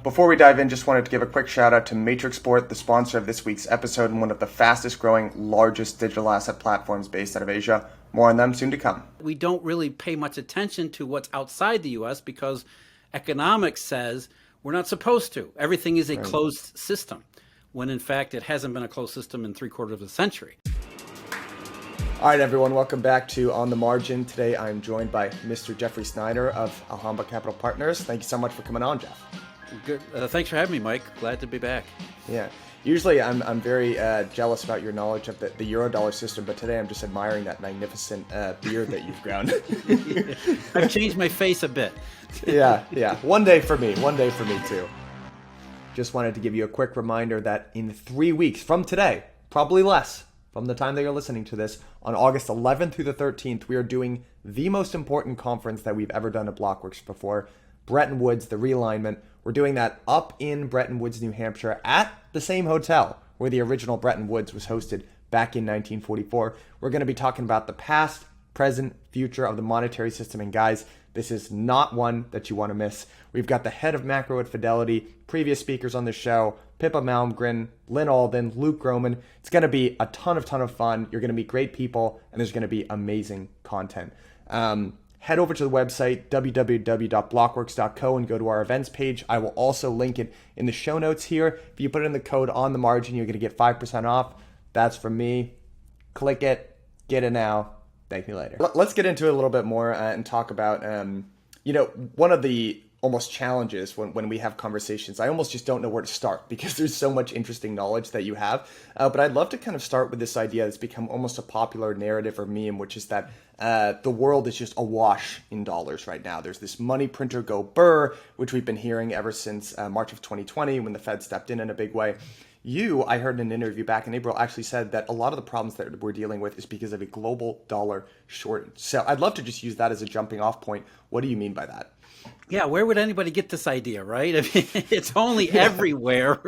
Before we dive in, just wanted to give a quick shout out to Matrixport, the sponsor of this week's episode and one of the fastest growing, largest digital asset platforms based out of Asia. More on them soon to come. We don't really pay much attention to what's outside the U.S. because economics says we're not supposed to. Everything is a closed system, when in fact it hasn't been a closed system in 3/4 of a century. All right, everyone, welcome back to On the Margin. Today I'm joined by Mr. Jeff Snider of Alhambra Capital Partners. Thank you so much for coming on, Jeff. Good. Thanks for having me, Mike. Glad to be back. Yeah. Usually I'm very jealous about your knowledge of the Eurodollar system, but today I'm just admiring that magnificent beard that you've grown. I've changed my face a bit. Yeah. One day for me too. Just wanted to give you a quick reminder that in 3 weeks from today, probably less, from the time that you're listening to this, on August 11th through the 13th, we are doing the most important conference that we've ever done at Blockworks before, Bretton Woods, the Realignment. We're doing that up in Bretton Woods, New Hampshire, at the same hotel where the original Bretton Woods was hosted back in 1944. We're going to be talking about the past, present, future of the monetary system. And guys, this is not one that you want to miss. We've got the head of macro at Fidelity, previous speakers on the show, Pippa Malmgren, Lynn Alden, Luke Groman. It's going to be a ton of fun. You're going to meet great people, and there's going to be amazing content. Head over to the website, www.blockworks.co, and go to our events page. I will also link it in the show notes here. If you put in the code on the margin, you're going to get 5% off. That's from me. Click it. Get it now. Thank you later. Let's get into it a little bit more and talk about, one of the almost challenges when we have conversations. I almost just don't know where to start because there's so much interesting knowledge that you have. But I'd love to kind of start with this idea that's become almost a popular narrative or meme, which is that the world is just awash in dollars right now. There's this money printer go burr, which we've been hearing ever since March of 2020 when the Fed stepped in a big way. I heard in an interview back in April, actually said that a lot of the problems that we're dealing with is because of a global dollar shortage. So I'd love to just use that as a jumping off point. What do you mean by that? Yeah, where would anybody get this idea, right? I mean, it's only everywhere.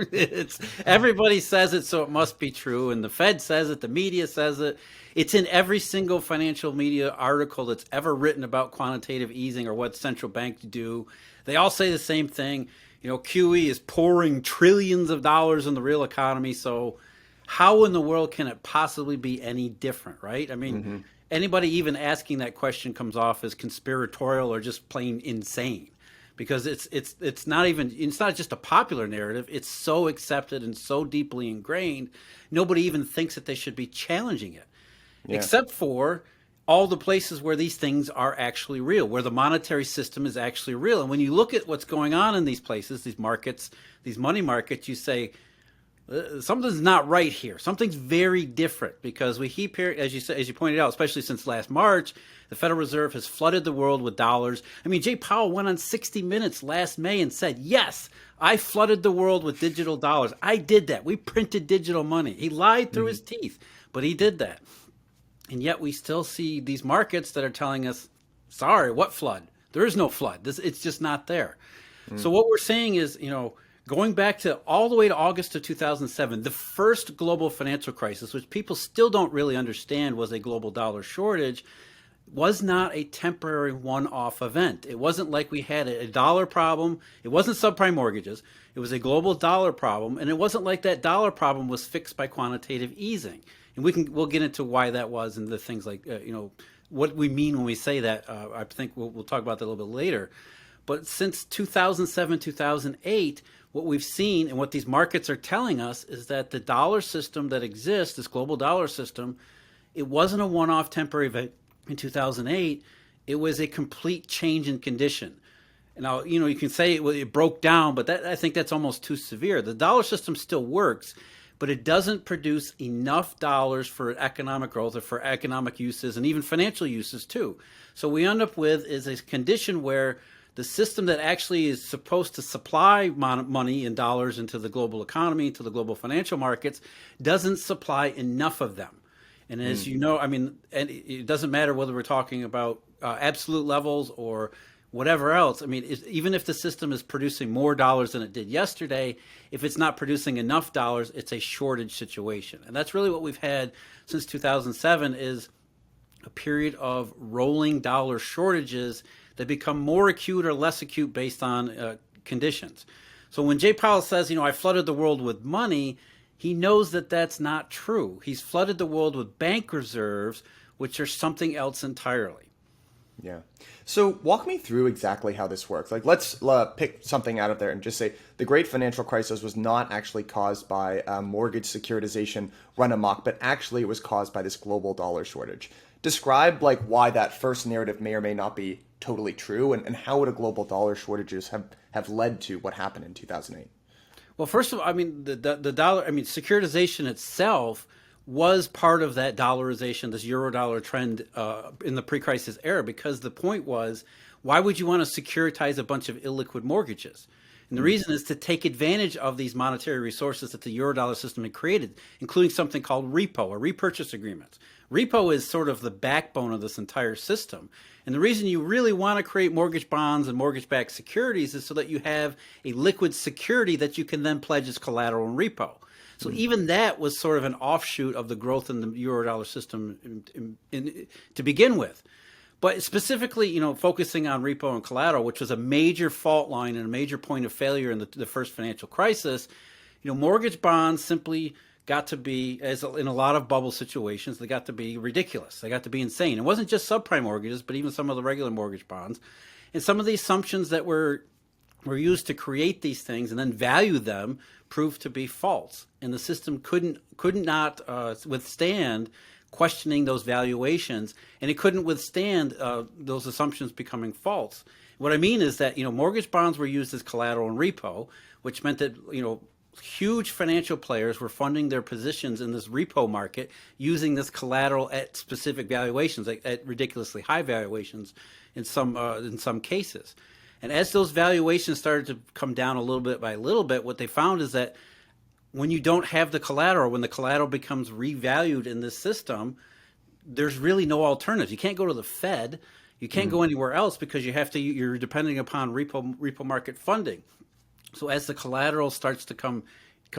Everybody says it, so it must be true. And the Fed says it, the media says it. It's in every single financial media article that's ever written about quantitative easing or what central banks do. They all say the same thing. QE is pouring trillions of dollars in the real economy. So how in the world can it possibly be any different, right? I mean, anybody even asking that question comes off as conspiratorial or just plain insane, because it's not just a popular narrative. It's so accepted and so deeply ingrained, nobody even thinks that they should be challenging it, except for all the places where these things are actually real, where the monetary system is actually real. And when you look at what's going on in these places, these markets, these money markets, you say, something's not right here. Something's very different, because we keep hearing, as you pointed out, especially since last March, the Federal Reserve has flooded the world with dollars. I mean, Jay Powell went on 60 Minutes last May and said, yes, I flooded the world with digital dollars. I did that. We printed digital money. He lied through his teeth, but he did that. And yet we still see these markets that are telling us, sorry, what flood? There is no flood. It's just not there. So what we're saying is, going back to all the way to August of 2007, the first global financial crisis, which people still don't really understand was a global dollar shortage, was not a temporary one-off event. It wasn't like we had a dollar problem. It wasn't subprime mortgages. It was a global dollar problem. And it wasn't like that dollar problem was fixed by quantitative easing. And we'll get into why that was and the things like, what we mean when we say that. I think we'll talk about that a little bit later. But since 2007, 2008, what we've seen and what these markets are telling us is that the dollar system that exists, this global dollar system, it wasn't a one-off temporary event in 2008. It was a complete change in condition. Now, you can say it broke down, but I think that's almost too severe. The dollar system still works, but it doesn't produce enough dollars for economic growth or for economic uses and even financial uses too. So what we end up with is a condition where the system that actually is supposed to supply money in dollars into the global economy, into the global financial markets, doesn't supply enough of them. And as you know, and it doesn't matter whether we're talking about absolute levels or whatever else. I mean, even if the system is producing more dollars than it did yesterday, if it's not producing enough dollars, it's a shortage situation. And that's really what we've had since 2007 is a period of rolling dollar shortages that become more acute or less acute based on conditions. So when Jay Powell says, I flooded the world with money, he knows that that's not true. He's flooded the world with bank reserves, which are something else entirely. Yeah. So walk me through exactly how this works. Like, let's pick something out of there and just say the great financial crisis was not actually caused by mortgage securitization run amok, but actually it was caused by this global dollar shortage. Describe like why that first narrative may or may not be totally true, and how would a global dollar shortages have led to what happened in 2008? Well, first of all, the dollar, securitization itself was part of that dollarization, this Eurodollar trend in the pre-crisis era, because the point was, why would you want to securitize a bunch of illiquid mortgages? And the reason is to take advantage of these monetary resources that the Eurodollar system had created, including something called repo, or repurchase agreements. Repo is sort of the backbone of this entire system. And the reason you really want to create mortgage bonds and mortgage-backed securities is so that you have a liquid security that you can then pledge as collateral and repo. So even that was sort of an offshoot of the growth in the Eurodollar system to begin with. But specifically, focusing on repo and collateral, which was a major fault line and a major point of failure in the first financial crisis, mortgage bonds simply got to be, as in a lot of bubble situations, they got to be ridiculous. They got to be insane. It wasn't just subprime mortgages, but even some of the regular mortgage bonds. And some of the assumptions that were used to create these things and then value them proved to be false, and the system could not withstand questioning those valuations, and it couldn't withstand those assumptions becoming false. What I mean is that mortgage bonds were used as collateral and repo, which meant that huge financial players were funding their positions in this repo market using this collateral at specific valuations, at ridiculously high valuations in some cases. And as those valuations started to come down a little bit by little bit, what they found is that when you don't have the collateral, when the collateral becomes revalued in this system, there's really no alternative. You can't go to the Fed. You can't go anywhere else because you're depending upon repo market funding. So as the collateral starts to come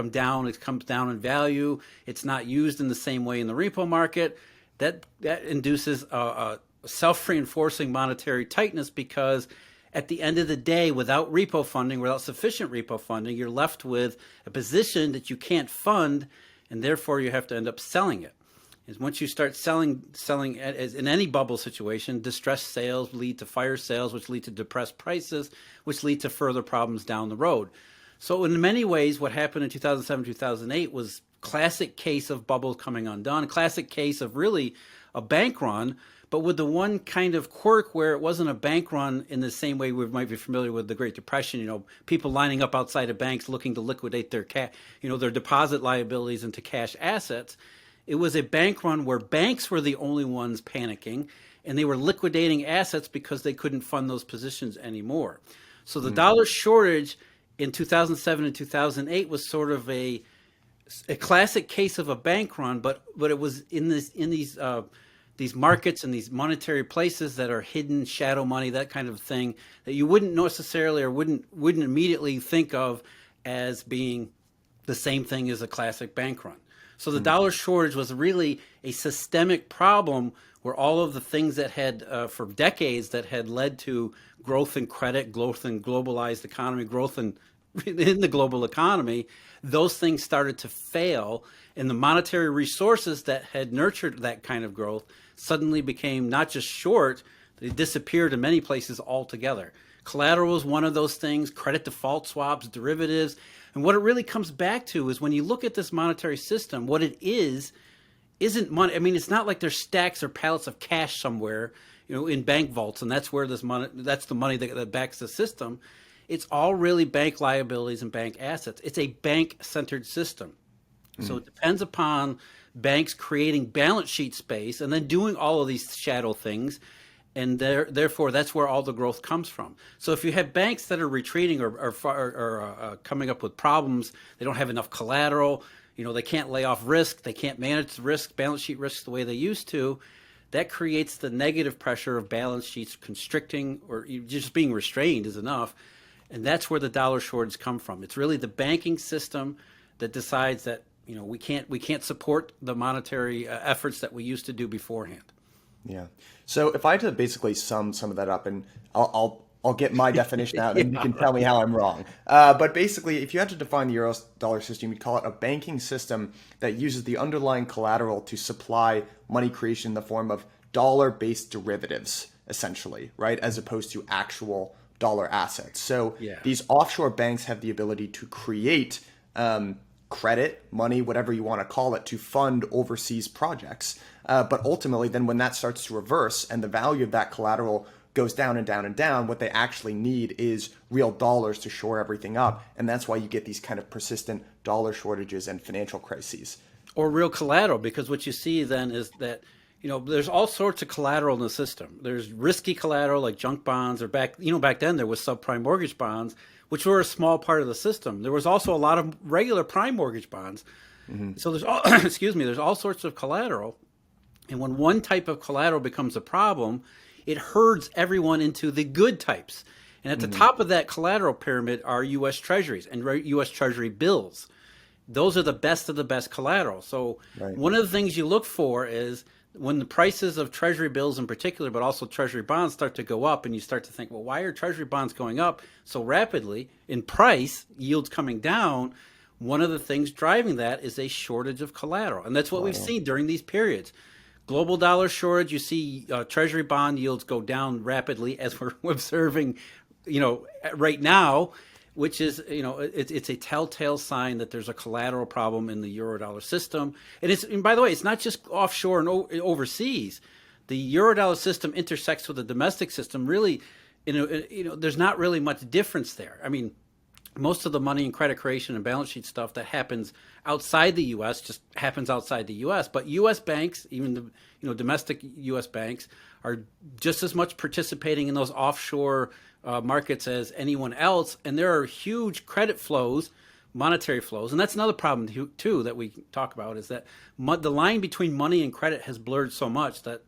down, it comes down in value. It's not used in the same way in the repo market. That induces a self-reinforcing monetary tightness, because at the end of the day, without repo funding, without sufficient repo funding, you're left with a position that you can't fund, and therefore you have to end up selling it. And once you start selling, as in any bubble situation, distressed sales lead to fire sales, which lead to depressed prices, which lead to further problems down the road. So in many ways, what happened in 2007, 2008 was classic case of bubbles coming undone, classic case of really a bank run, but with the one kind of quirk where it wasn't a bank run in the same way we might be familiar with the Great Depression, people lining up outside of banks looking to liquidate their their deposit liabilities into cash assets. It was a bank run where banks were the only ones panicking, and they were liquidating assets because they couldn't fund those positions anymore. So the dollar shortage in 2007 and 2008 was sort of a classic case of a bank run, but it was in these markets and these monetary places that are hidden shadow money, that kind of thing, that you wouldn't necessarily or wouldn't immediately think of as being the same thing as a classic bank run. So the dollar shortage was really a systemic problem where all of the things that had for decades that had led to growth in credit, growth in globalized economy, growth in the global economy, those things started to fail, and the monetary resources that had nurtured that kind of growth suddenly became not just short, they disappeared in many places altogether. Collateral was one of those things, credit default swaps, derivatives. And what it really comes back to is when you look at this monetary system, what it isn't money. It's not like there's stacks or pallets of cash somewhere, in bank vaults, and that's where that's the money that backs the system. It's all really bank liabilities and bank assets. It's a bank-centered system. So it depends upon banks creating balance sheet space and then doing all of these shadow things, and therefore that's where all the growth comes from. So if you have banks that are retreating or coming up with problems, they don't have enough collateral, they can't lay off risk, they can't manage the risk, balance sheet risks the way they used to, that creates the negative pressure of balance sheets constricting, or just being restrained is enough. And that's where the dollar shortage come from. It's really the banking system that decides that we can't support the monetary efforts that we used to do beforehand. Yeah. So if I had to basically sum some of that up, and I'll I'll get my definition out and you can tell me how I'm wrong. But basically, if you had to define the Eurodollar system, you'd call it a banking system that uses the underlying collateral to supply money creation in the form of dollar-based derivatives, essentially, right? As opposed to actual dollar assets. So these offshore banks have the ability to create credit, money, whatever you want to call it, to fund overseas projects. But ultimately, then when that starts to reverse and the value of that collateral goes down and down and down, what they actually need is real dollars to shore everything up. And that's why you get these kind of persistent dollar shortages and financial crises. Or real collateral, because what you see then is that, there's all sorts of collateral in the system. There's risky collateral like junk bonds, or back then there was subprime mortgage bonds, which were a small part of the system. There was also a lot of regular prime mortgage bonds. So there's there's all sorts of collateral. And when one type of collateral becomes a problem, it herds everyone into the good types. And at the top of that collateral pyramid are U.S. Treasuries and U.S. Treasury bills. Those are the best of the best collateral. So one of the things you look for is when the prices of Treasury bills in particular, but also Treasury bonds start to go up, and you start to think, well, why are Treasury bonds going up so rapidly in price, yields coming down? One of the things driving that is a shortage of collateral. And that's what we've seen during these periods. Global dollar shortage, you see Treasury bond yields go down rapidly, as we're observing, right now, which is, it's a telltale sign that there's a collateral problem in the Eurodollar system. And by the way, it's not just offshore and overseas. The Eurodollar system intersects with the domestic system. Really, there's not really much difference there. I mean, most of the money and credit creation and balance sheet stuff that happens outside the U.S. just happens outside the U.S. But U.S. banks, even the domestic U.S. banks, are just as much participating in those offshore markets as anyone else. And there are huge credit flows, monetary flows. And that's another problem too that we talk about, is that the line between money and credit has blurred so much that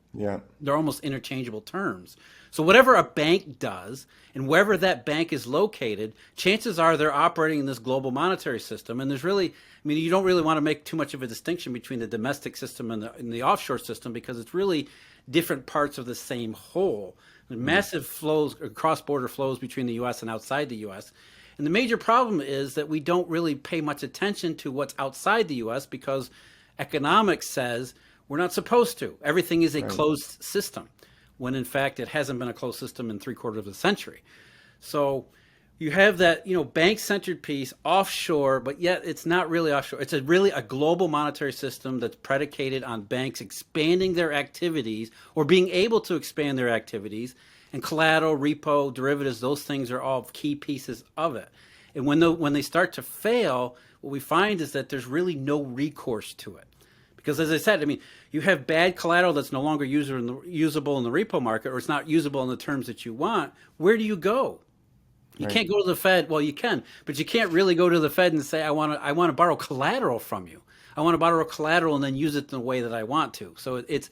they're almost interchangeable terms. So whatever a bank does and wherever that bank is located, chances are they're operating in this global monetary system. And there's really, you don't really want to make too much of a distinction between the domestic system and the offshore system, because it's really different parts of the same whole. Massive flows, cross-border flows between the U.S. and outside the U.S. And the major problem is that we don't really pay much attention to what's outside the U.S. because economics says we're not supposed to. Everything is a closed system, when in fact it hasn't been a closed system in 3/4 of a century. So you have that, bank-centered piece offshore, but yet it's not really offshore. It's really a global monetary system that's predicated on banks expanding their activities or being able to expand their activities, and collateral, repo, derivatives, those things are all key pieces of it. And when they start to fail, what we find is that there's really no recourse to it. Because as I said, you have bad collateral that's no longer usable in the repo market, or it's not usable in the terms that you want. Where do you go? You can't go to the Fed. Well, you can, but you can't really go to the Fed and say, I want to borrow collateral from you. I want to borrow collateral and then use it in the way that I want to. So it's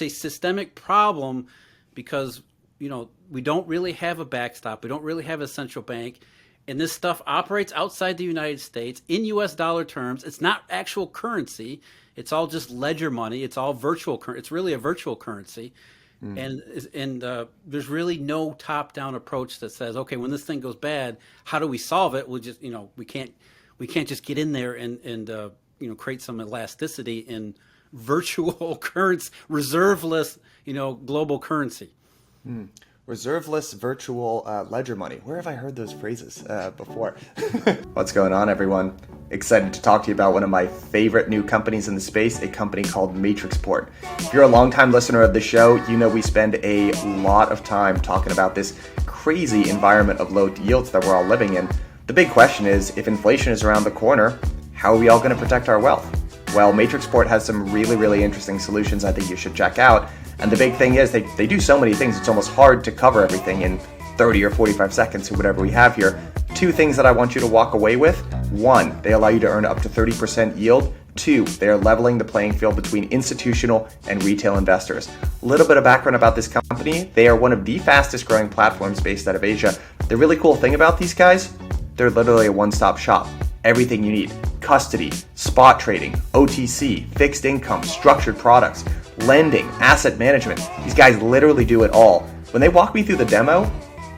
a systemic problem, because we don't really have a backstop. We don't really have a central bank. And this stuff operates outside the United States in U.S. dollar terms. It's not actual currency. It's all just ledger money. It's all virtual currency. It's really a virtual currency. And there's really no top-down approach that says, okay, when this thing goes bad, how do we solve it? We'll just, we can't just get in there and create some elasticity in virtual currency, reserveless, global currency. Reserveless virtual ledger money. Where have I heard those phrases before? What's going on, everyone? Excited to talk to you about one of my favorite new companies in the space, a company called Matrixport. If you're a longtime listener of the show, you know we spend a lot of time talking about this crazy environment of low yields that we're all living in. The big question is, if inflation is around the corner, how are we all going to protect our wealth? Well, Matrixport has some really, really interesting solutions I think you should check out. And the big thing is they do so many things, it's almost hard to cover everything in 30 or 45 seconds or whatever we have here. 2 things that I want you to walk away with. 1, they allow you to earn up to 30% yield. 2, they are leveling the playing field between institutional and retail investors. A little bit of background about this company. They are one of the fastest growing platforms based out of Asia. The really cool thing about these guys, they're literally a one-stop shop. Everything you need: custody, spot trading, OTC, fixed income, structured products, lending, asset management. These guys literally do it all. When they walk me through the demo,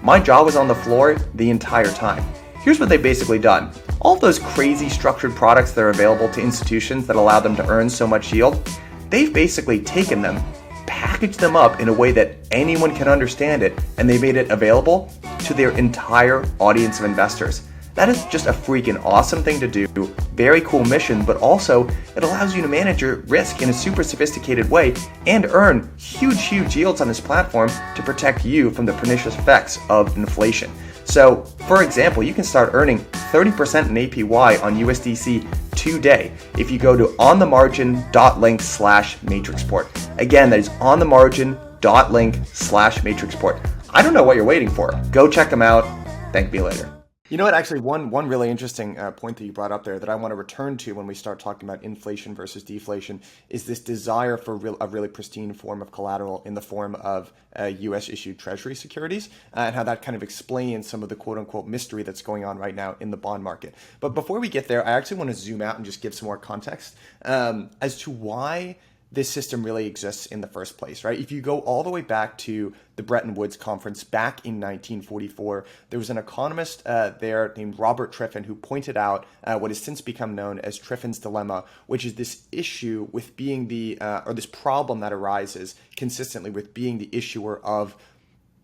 my jaw was on the floor the entire time. Here's what they've basically done. All of those crazy structured products that are available to institutions that allow them to earn so much yield, they've basically taken them, packaged them up in a way that anyone can understand it, and they made it available to their entire audience of investors. That is just a freaking awesome thing to do, very cool mission, but also it allows you to manage your risk in a super sophisticated way and earn huge yields on this platform to protect you from the pernicious effects of inflation. So, for example, you can start earning 30% in APY on USDC today if you go to onthemargin.link/Matrixport. Again, that is onthemargin.link/Matrixport. I don't know what you're waiting for. Go check them out. Thank me later. You know what, actually, one really interesting point that you brought up there that I want to return to when we start talking about inflation versus deflation is this desire for a really pristine form of collateral in the form of U.S.-issued Treasury securities, and how that kind of explains some of the quote-unquote mystery that's going on right now in the bond market. But before we get there, I actually want to zoom out and just give some more context as to why this system really exists in the first place, right? If you go all the way back to the Bretton Woods Conference back in 1944, there was an economist there named Robert Triffin who pointed out what has since become known as Triffin's dilemma, which is this issue with being or this problem that arises consistently with being the issuer of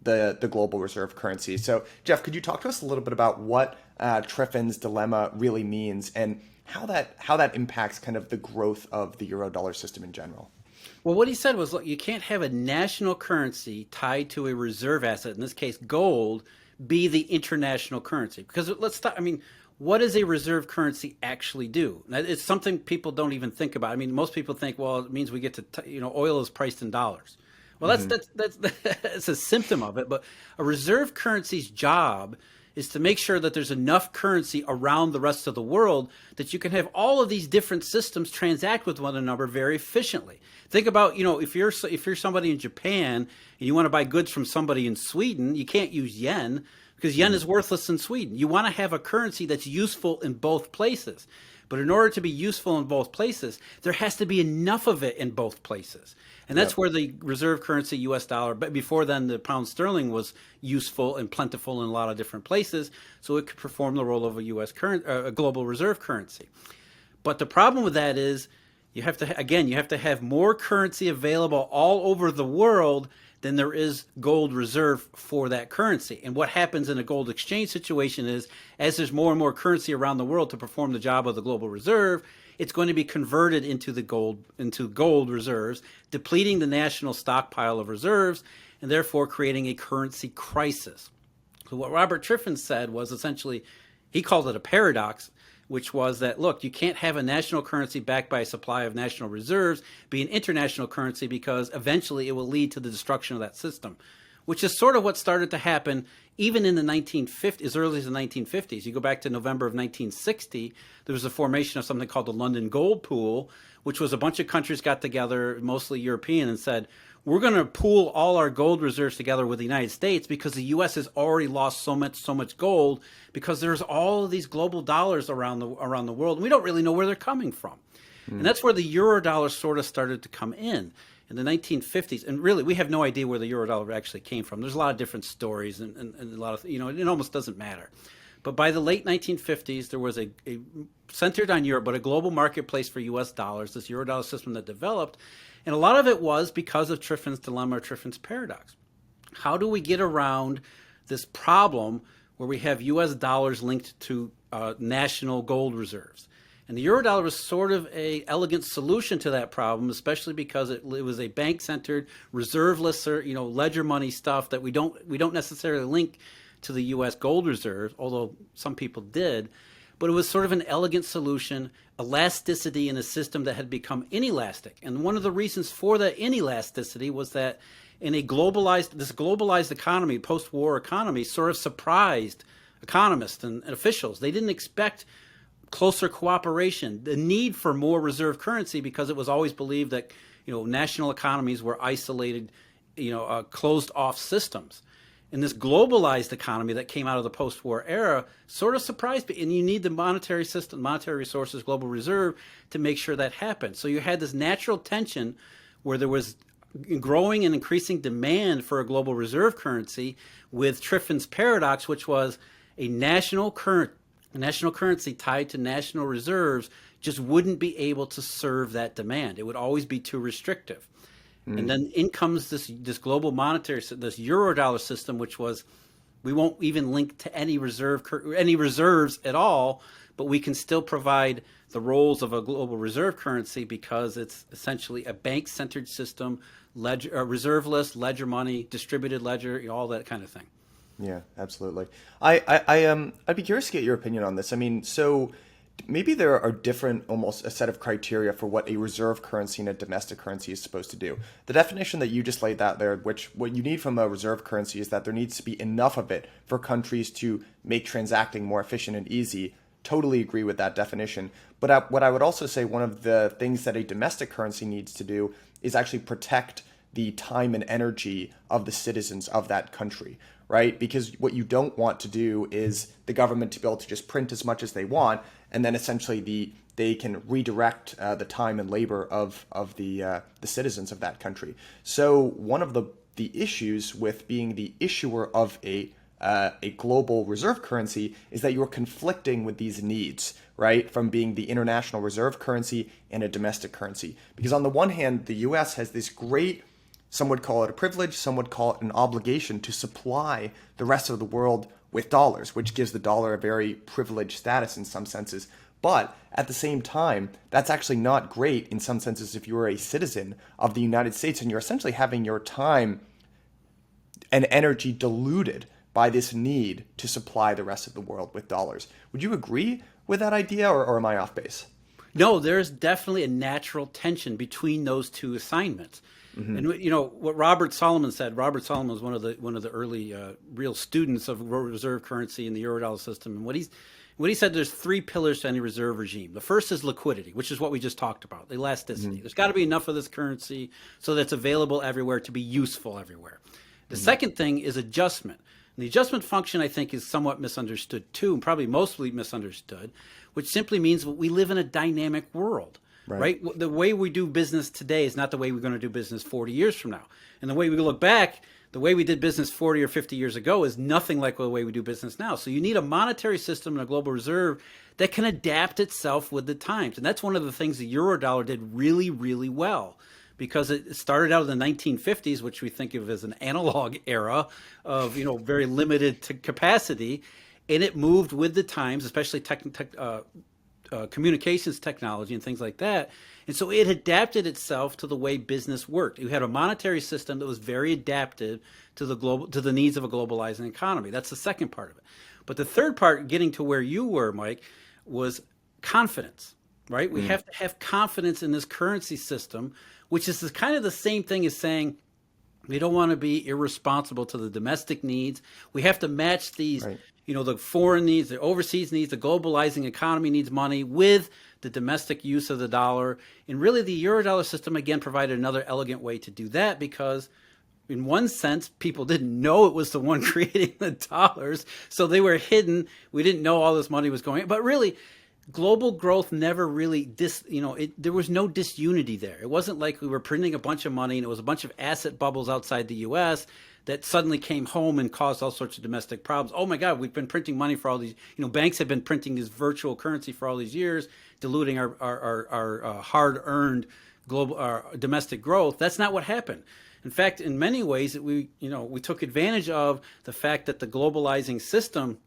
the global reserve currency. So, Jeff, could you talk to us a little bit about what Triffin's dilemma really means and how that impacts kind of the growth of the Eurodollar system in general? Well, what he said was, look, you can't have a national currency tied to a reserve asset, in this case gold, be the international currency. Because let's start, what does a reserve currency actually do? It's something people don't even think about. Most people think, well, it means we get to, oil is priced in dollars. Well, that's a symptom of it. But a reserve currency's job is to make sure that there's enough currency around the rest of the world that you can have all of these different systems transact with one another very efficiently. Think about, if you're somebody in Japan and you want to buy goods from somebody in Sweden, you can't use yen because yen is worthless in Sweden. You want to have a currency that's useful in both places. But in order to be useful in both places, there has to be enough of it in both places. And that's where the reserve currency, US dollar, but before then the pound sterling was useful and plentiful in a lot of different places, so it could perform the role of a global reserve currency. But the problem with that is you have to have more currency available all over the world than there is gold reserve for that currency. And what happens in a gold exchange situation is, as there's more and more currency around the world to perform the job of the global reserve, it's going to be converted into gold reserves, depleting the national stockpile of reserves, and therefore creating a currency crisis. So what Robert Triffin said was essentially, he called it a paradox, which was that, look, you can't have a national currency backed by a supply of national reserves be an international currency because eventually it will lead to the destruction of that system, which is sort of what started to happen even in the 1950s, as early as the 1950s. You go back to November of 1960, there was a formation of something called the London Gold Pool, which was a bunch of countries got together, mostly European, and said, we're going to pool all our gold reserves together with the United States because the U.S. has already lost so much gold because there's all of these global dollars around the world, and we don't really know where they're coming from. And that's where the Eurodollar sort of started to come in the 1950s. And really, we have no idea where the Eurodollar actually came from. There's a lot of different stories and a lot of, it almost doesn't matter. But by the late 1950s, there was a centered on Europe, but a global marketplace for U.S. dollars, this Eurodollar system that developed. And a lot of it was because of Triffin's dilemma or Triffin's paradox. How do we get around this problem where we have U.S. dollars linked to national gold reserves? And the Eurodollar was sort of an elegant solution to that problem, especially because it was a bank-centered, reserveless, ledger money stuff that we don't necessarily link to the U.S. gold reserves, although some people did. But it was sort of an elegant solution, elasticity in a system that had become inelastic. And one of the reasons for that inelasticity was that in this globalized economy, post-war economy, sort of surprised economists and officials. They didn't expect closer cooperation, the need for more reserve currency, because it was always believed that national economies were isolated, closed off systems. And this globalized economy that came out of the post-war era sort of surprised me. And you need the monetary system, monetary resources, global reserve to make sure that happened. So you had this natural tension where there was growing and increasing demand for a global reserve currency with Triffin's paradox, which was a national currency tied to national reserves just wouldn't be able to serve that demand. It would always be too restrictive. And then in comes this global monetary, this Eurodollar system, which was, we won't even link to any reserves at all, but we can still provide the roles of a global reserve currency because it's essentially a bank-centered system, reserve list, ledger money, distributed ledger, all that kind of thing. Yeah, absolutely. I'd be curious to get your opinion on this. I mean, so maybe there are different, almost a set of criteria for what a reserve currency and a domestic currency is supposed to do. The definition that you just laid out there, which what you need from a reserve currency is that there needs to be enough of it for countries to make transacting more efficient and easy. Totally agree with that definition. But what I would also say, one of the things that a domestic currency needs to do is actually protect the time and energy of the citizens of that country, right? Because what you don't want to do is the government to be able to just print as much as they want, and then essentially they can redirect the time and labor of the citizens of that country. So one of the issues with being the issuer of a global reserve currency is that you're conflicting with these needs, right? From being the international reserve currency and a domestic currency. Because on the one hand, the US has this great, some would call it a privilege, some would call it an obligation to supply the rest of the world with dollars, which gives the dollar a very privileged status in some senses. But at the same time, that's actually not great in some senses if you are a citizen of the United States and you're essentially having your time and energy diluted by this need to supply the rest of the world with dollars. Would you agree with that idea, or am I off base? No, there's definitely a natural tension between those two assignments. Mm-hmm. And what Robert Solomon said. Robert Solomon was one of the early real students of reserve currency in the Eurodollar system. And what he said, there's three pillars to any reserve regime. The first is liquidity, which is what we just talked about, the elasticity. Mm-hmm. There's got to be enough of this currency so that it's available everywhere to be useful everywhere. The second thing is adjustment. And the adjustment function, I think, is somewhat misunderstood too, and probably mostly misunderstood, which simply means we live in a dynamic world. Right? The way we do business today is not the way we're going to do business 40 years from now. And the way we look back, the way we did business 40 or 50 years ago is nothing like the way we do business now. So you need a monetary system and a global reserve that can adapt itself with the times. And that's one of the things the Eurodollar did really, really well, because it started out in the 1950s, which we think of as an analog era of very limited capacity, and it moved with the times, especially communications technology and things like that. And so it adapted itself to the way business worked. You had a monetary system that was very adaptive to the needs of a globalizing economy. That's the second part of it. But the third part, getting to where you were, Mike, was confidence, right? We have to have confidence in this currency system, which is kind of the same thing as saying we don't want to be irresponsible to the domestic needs. We have to match these, the foreign needs, the overseas needs, the globalizing economy needs money with the domestic use of the dollar. And really the Eurodollar system, again, provided another elegant way to do that because in one sense, people didn't know it was the one creating the dollars. So they were hidden. We didn't know all this money was going in. But really, global growth never really, there was no disunity there. It wasn't like we were printing a bunch of money and it was a bunch of asset bubbles outside the U.S. that suddenly came home and caused all sorts of domestic problems. Oh my God, we've been printing money for all these, banks have been printing this virtual currency for all these years, diluting our hard-earned global domestic growth. That's not what happened. In fact, in many ways, we took advantage of the fact that the globalizing system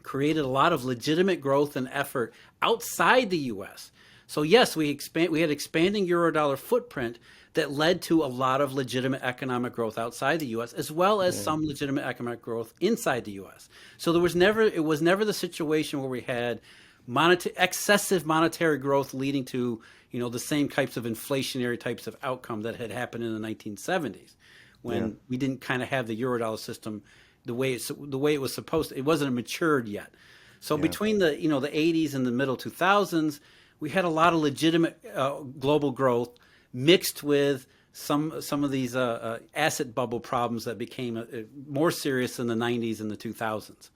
created a lot of legitimate growth and effort outside the U.S. So yes, we had expanding Eurodollar footprint that led to a lot of legitimate economic growth outside the U.S. as well as some legitimate economic growth inside the U.S. So it was never the situation where we had excessive monetary growth leading to the same types of inflationary types of outcome that had happened in the 1970s when we didn't kind of have the Eurodollar system the way it was supposed to. It wasn't matured yet. So between the the 80s and the middle 2000s, we had a lot of legitimate global growth mixed with some of these asset bubble problems that became more serious in the 90s and the 2000s.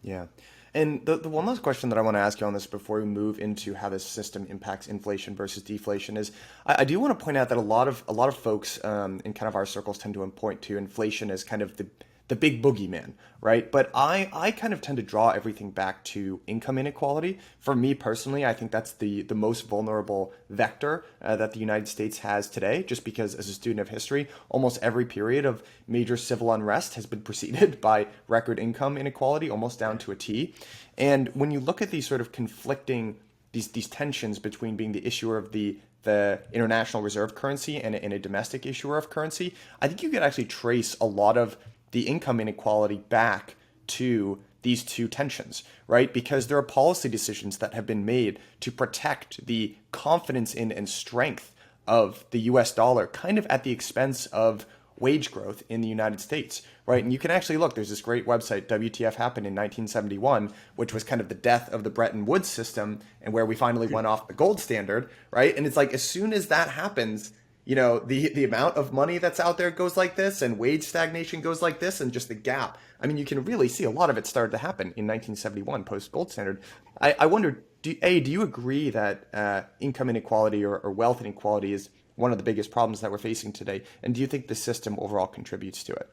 Yeah. And the one last question that I want to ask you on this before we move into how this system impacts inflation versus deflation is, I do want to point out that a lot of folks in kind of our circles tend to point to inflation as kind of the big boogeyman, right? But I kind of tend to draw everything back to income inequality. For me personally, I think that's the most vulnerable vector that the United States has today, just because as a student of history, almost every period of major civil unrest has been preceded by record income inequality, almost down to a T. And when you look at these sort of conflicting, these tensions between being the issuer of the international reserve currency and a domestic issuer of currency, I think you could actually trace a lot of the income inequality back to these two tensions, right? Because there are policy decisions that have been made to protect the confidence in and strength of the US dollar, kind of at the expense of wage growth in the United States, right? And you can actually look, there's this great website, WTF Happened in 1971, which was kind of the death of the Bretton Woods system and where we finally went off the gold standard, right? And it's like, as soon as that happens, the amount of money that's out there goes like this, and wage stagnation goes like this, and just the gap. I mean, you can really see a lot of it started to happen in 1971 post gold standard. I wonder, do you agree that income inequality or wealth inequality is one of the biggest problems that we're facing today? And do you think the system overall contributes to it?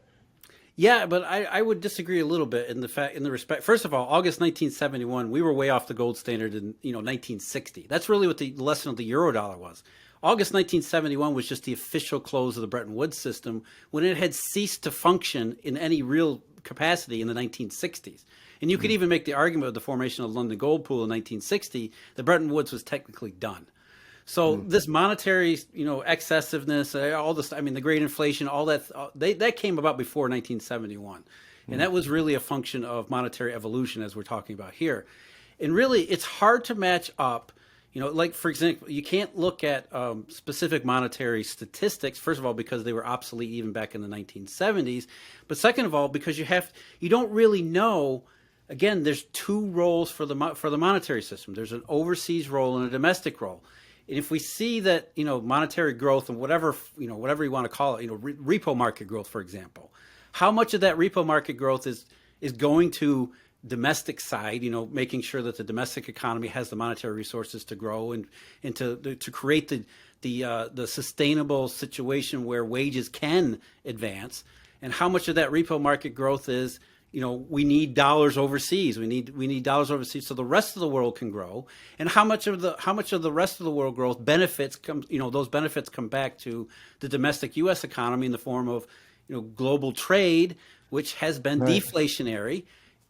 Yeah, but I would disagree a little bit in the respect. First of all, August 1971, we were way off the gold standard in 1960. That's really what the lesson of the Eurodollar was. August 1971 was just the official close of the Bretton Woods system when it had ceased to function in any real capacity in the 1960s. And you could even make the argument of the formation of the London Gold Pool in 1960, the Bretton Woods was technically done. So this monetary, excessiveness, all this, I mean, the great inflation, all that, that came about before 1971. And that was really a function of monetary evolution, as we're talking about here. And really, it's hard to match up. Like, for example, you can't look at specific monetary statistics, first of all, because they were obsolete even back in the 1970s. But second of all, because you don't really know. Again, there's two roles for the monetary system. There's an overseas role and a domestic role. And if we see that, monetary growth and whatever you want to call it, repo market growth, for example, how much of that repo market growth is going to domestic side, making sure that the domestic economy has the monetary resources to grow and to create the sustainable situation where wages can advance, and how much of that repo market growth is, we need dollars overseas. We need dollars overseas so the rest of the world can grow, and how much of the rest of the world growth benefits those benefits come back to the domestic U.S. economy in the form of global trade, which has been deflationary.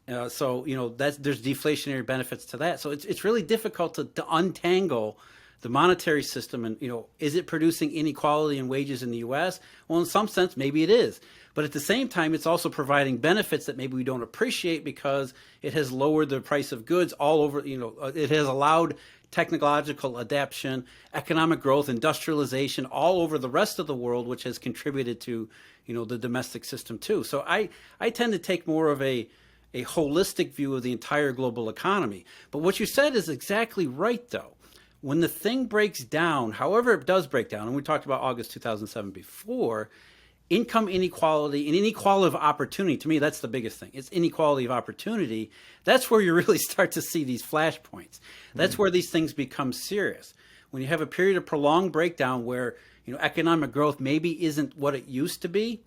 There's deflationary benefits to that. So it's really difficult to untangle the monetary system and, is it producing inequality in wages in the U.S.? Well, in some sense, maybe it is. But at the same time, it's also providing benefits that maybe we don't appreciate because it has lowered the price of goods all over, it has allowed technological adaptation, economic growth, industrialization all over the rest of the world, which has contributed to, the domestic system too. So I tend to take more of a holistic view of the entire global economy. But what you said is exactly right, though. When the thing breaks down, however it does break down, and we talked about August 2007 before, income inequality and inequality of opportunity, to me, that's the biggest thing. It's inequality of opportunity. That's where you really start to see these flashpoints. That's where these things become serious. When you have a period of prolonged breakdown where economic growth maybe isn't what it used to be.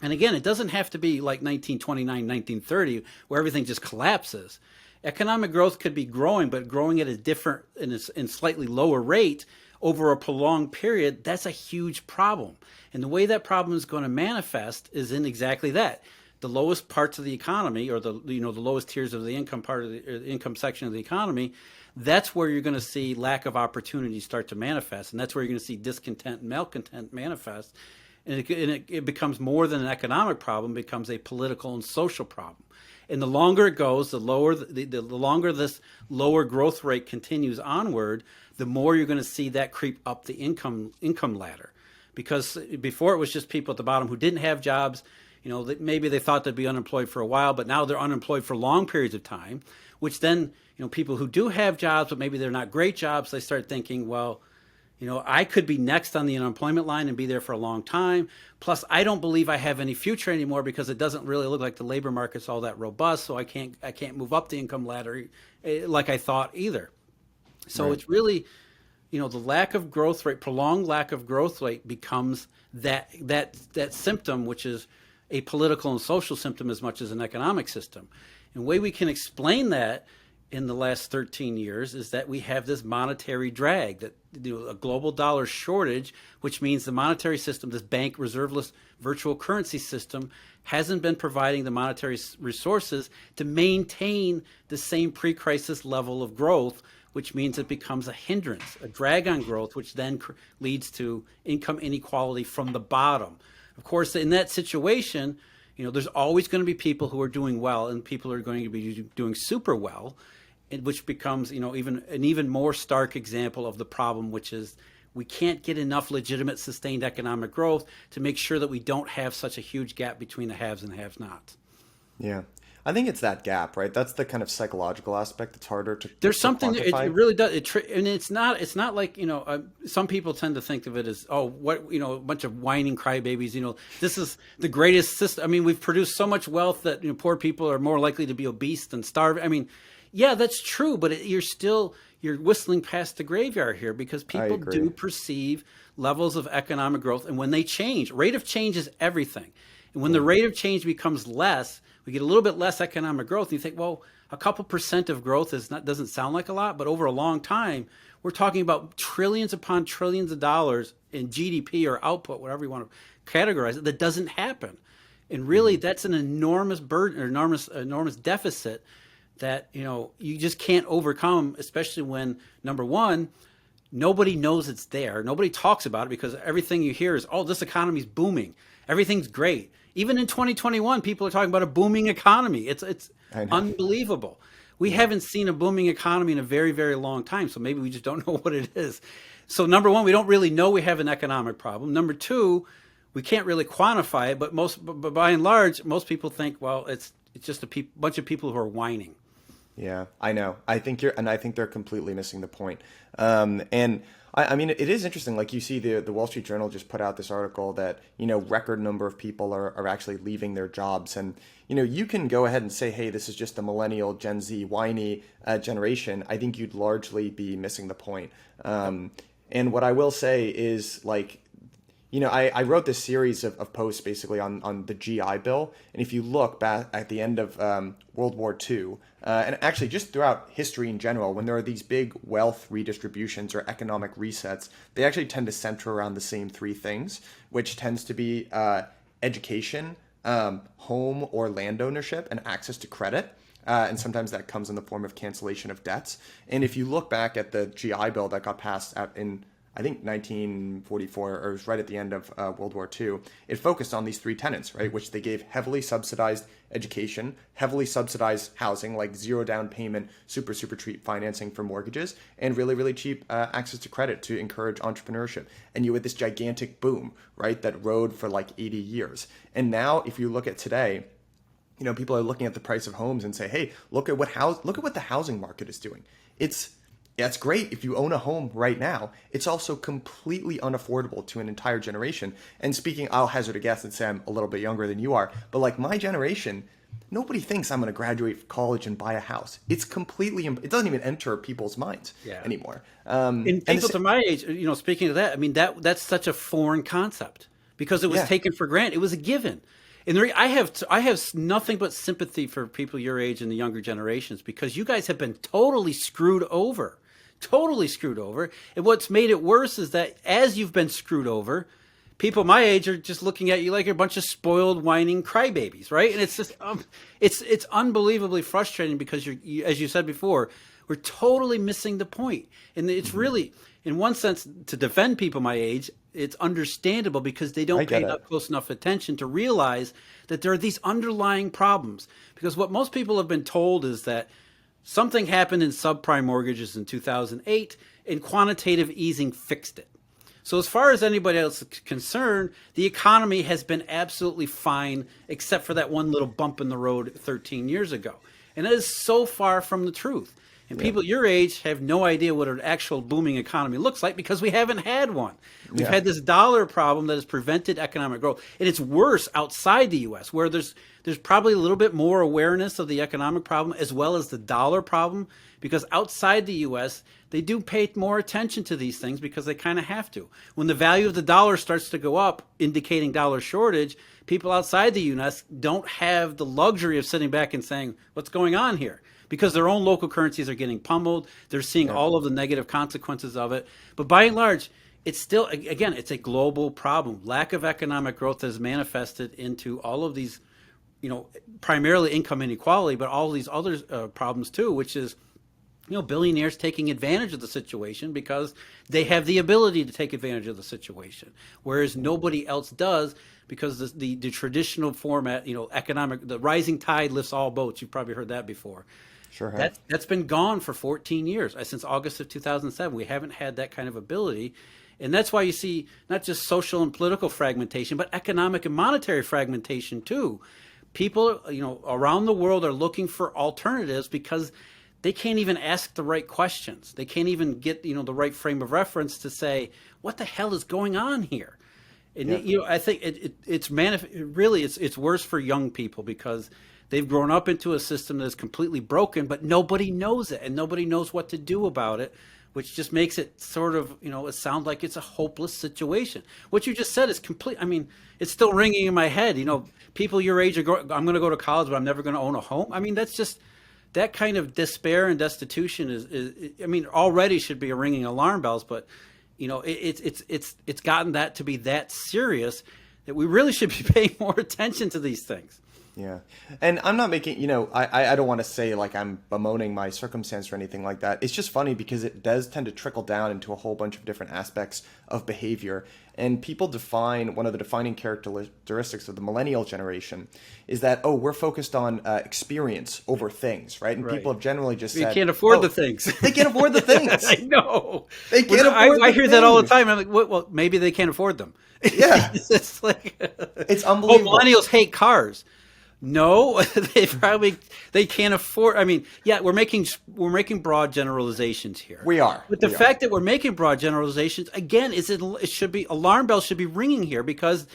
And again, it doesn't have to be like 1929, 1930, where everything just collapses. Economic growth could be growing, but growing at a different and slightly lower rate over a prolonged period. That's a huge problem. And the way that problem is going to manifest is in exactly that. The lowest parts of the economy, or the lowest tiers of the income part of the income section of the economy, that's where you're going to see lack of opportunity start to manifest, and that's where you're going to see discontent and malcontent manifest. And it becomes more than an economic problem, it becomes a political and social problem. And the longer it goes, the longer this lower growth rate continues onward, the more you're going to see that creep up the income ladder. Because before it was just people at the bottom who didn't have jobs, maybe they thought they'd be unemployed for a while, but now they're unemployed for long periods of time, which then, people who do have jobs, but maybe they're not great jobs, they start thinking, well, I could be next on the unemployment line and be there for a long time. Plus, I don't believe I have any future anymore because it doesn't really look like the labor market's all that robust. So I can't move up the income ladder like I thought either. So It's really, the lack of growth rate, prolonged lack of growth rate becomes that symptom, which is a political and social symptom as much as an economic system. And the way we can explain that in the last 13 years is that we have this monetary drag, that a global dollar shortage, which means the monetary system, this bank reserveless virtual currency system, hasn't been providing the monetary resources to maintain the same pre-crisis level of growth, which means it becomes a hindrance, a drag on growth, which then leads to income inequality from the bottom. Of course, in that situation, there's always going to be people who are doing well and people who are going to be doing super well, which becomes, even more stark example of the problem, which is we can't get enough legitimate sustained economic growth to make sure that we don't have such a huge gap between the haves and the have-nots. Yeah. I think it's that gap, right? That's the kind of psychological aspect that's harder to There's to something, quantify. it really does. And it's not like, some people tend to think of it as, a bunch of whining crybabies. This is the greatest system. I mean, we've produced so much wealth that, poor people are more likely to be obese than starve. I mean, yeah, that's true, but you're whistling past the graveyard here because people do perceive levels of economic growth. And when they change, rate of change is everything. And when the rate of change becomes less, we get a little bit less economic growth. And you think, well, a couple percent of growth doesn't sound like a lot, but over a long time, we're talking about trillions upon trillions of dollars in GDP or output, whatever you want to categorize it, that doesn't happen. And really, that's an enormous burden or enormous deficit that you just can't overcome, especially when, number one, nobody knows it's there. Nobody talks about it because everything you hear is, oh, this economy's booming. Everything's great. Even in 2021, people are talking about a booming economy. It's unbelievable. We haven't seen a booming economy in a very, very long time, so maybe we just don't know what it is. So number one, we don't really know we have an economic problem. Number two, we can't really quantify it, but by and large, most people think, well, it's just a bunch of people who are whining. Yeah, I know. I think they're completely missing the point. And I mean, it is interesting. Like you see, the Wall Street Journal just put out this article that record number of people are actually leaving their jobs, and you can go ahead and say, hey, this is just the millennial, Gen Z, whiny generation. I think you'd largely be missing the point. And what I will say is, like, I wrote this series of posts basically on the GI Bill. And if you look back at the end of World War II, and actually just throughout history in general, when there are these big wealth redistributions or economic resets, they actually tend to center around the same three things, which tends to be education, home or land ownership, and access to credit. And sometimes that comes in the form of cancellation of debts. And if you look back at the GI Bill that got passed in I think 1944, or it was right at the end of World War II, it focused on these three tenets, right, which they gave heavily subsidized education, heavily subsidized housing, like zero down payment, super cheap financing for mortgages, and really, really cheap access to credit to encourage entrepreneurship. And you had this gigantic boom, right, that rode for like 80 years. And now if you look at today, people are looking at the price of homes and say, hey, look at what the housing market is doing. That's great if you own a home right now. It's also completely unaffordable to an entire generation. And speaking, I'll hazard a guess and say I'm a little bit younger than you are, but like my generation, nobody thinks I'm going to graduate from college and buy a house. It doesn't even enter people's minds anymore. And people to my age, speaking of that, I mean, that's such a foreign concept because it was taken for granted. It was a given. And I have nothing but sympathy for people your age and the younger generations because you guys have been totally screwed over. And what's made it worse is that as you've been screwed over, people my age are just looking at you like you're a bunch of spoiled, whining crybabies, right? And it's just, it's unbelievably frustrating because as you said before, we're totally missing the point. And it's really, in one sense, to defend people my age, it's understandable because they don't pay close enough attention to realize that there are these underlying problems. Because what most people have been told is that something happened in subprime mortgages in 2008 and quantitative easing fixed it. So as far as anybody else is concerned, the economy has been absolutely fine except for that one little bump in the road 13 years ago. And that is so far from the truth. And people your age have no idea what an actual booming economy looks like because we haven't had one. We've had this dollar problem that has prevented economic growth. And it's worse outside the U.S., where there's probably a little bit more awareness of the economic problem as well as the dollar problem, because outside the U.S., they do pay more attention to these things because they kind of have to. When the value of the dollar starts to go up, indicating dollar shortage, people outside the U.S. don't have the luxury of sitting back and saying, what's going on here? Because their own local currencies are getting pummeled. They're seeing all of the negative consequences of it. But by and large, it's still, again, it's a global problem. Lack of economic growth has manifested into all of these, primarily income inequality, but all these other problems too, which is, billionaires taking advantage of the situation because they have the ability to take advantage of the situation, whereas nobody else does, because the traditional format, economic, the rising tide lifts all boats. You've probably heard that before. Sure have. That's been gone for 14 years, since August of 2007. We haven't had that kind of ability. And that's why you see not just social and political fragmentation, but economic and monetary fragmentation too. People, around the world are looking for alternatives because they can't even ask the right questions. They can't even get, the right frame of reference to say, what the hell is going on here? And I think it's worse for young people because they've grown up into a system that is completely broken, but nobody knows it and nobody knows what to do about it, which just makes it sort of, it sound like it's a hopeless situation. What you just said is complete. I mean, it's still ringing in my head. People your age I'm going to go to college, but I'm never going to own a home. I mean, that's just, that kind of despair and destitution is already should be ringing alarm bells, but it's gotten that to be that serious that we really should be paying more attention to these things. Yeah. And I'm not making, I don't want to say like I'm bemoaning my circumstance or anything like that. It's just funny because it does tend to trickle down into a whole bunch of different aspects of behavior. And people define, one of the defining characteristics of the millennial generation is that, we're focused on experience over things, right? And people have generally just said, they can't afford the things. They can't afford the things. I know. They can't afford I hear that all the time. I'm like, well, maybe they can't afford them. Yeah. It's like, it's unbelievable. Millennials hate cars. No, they can't afford. We're making broad generalizations here. We are. But the fact that we're making broad generalizations, again, it should be, alarm bells should be ringing here because,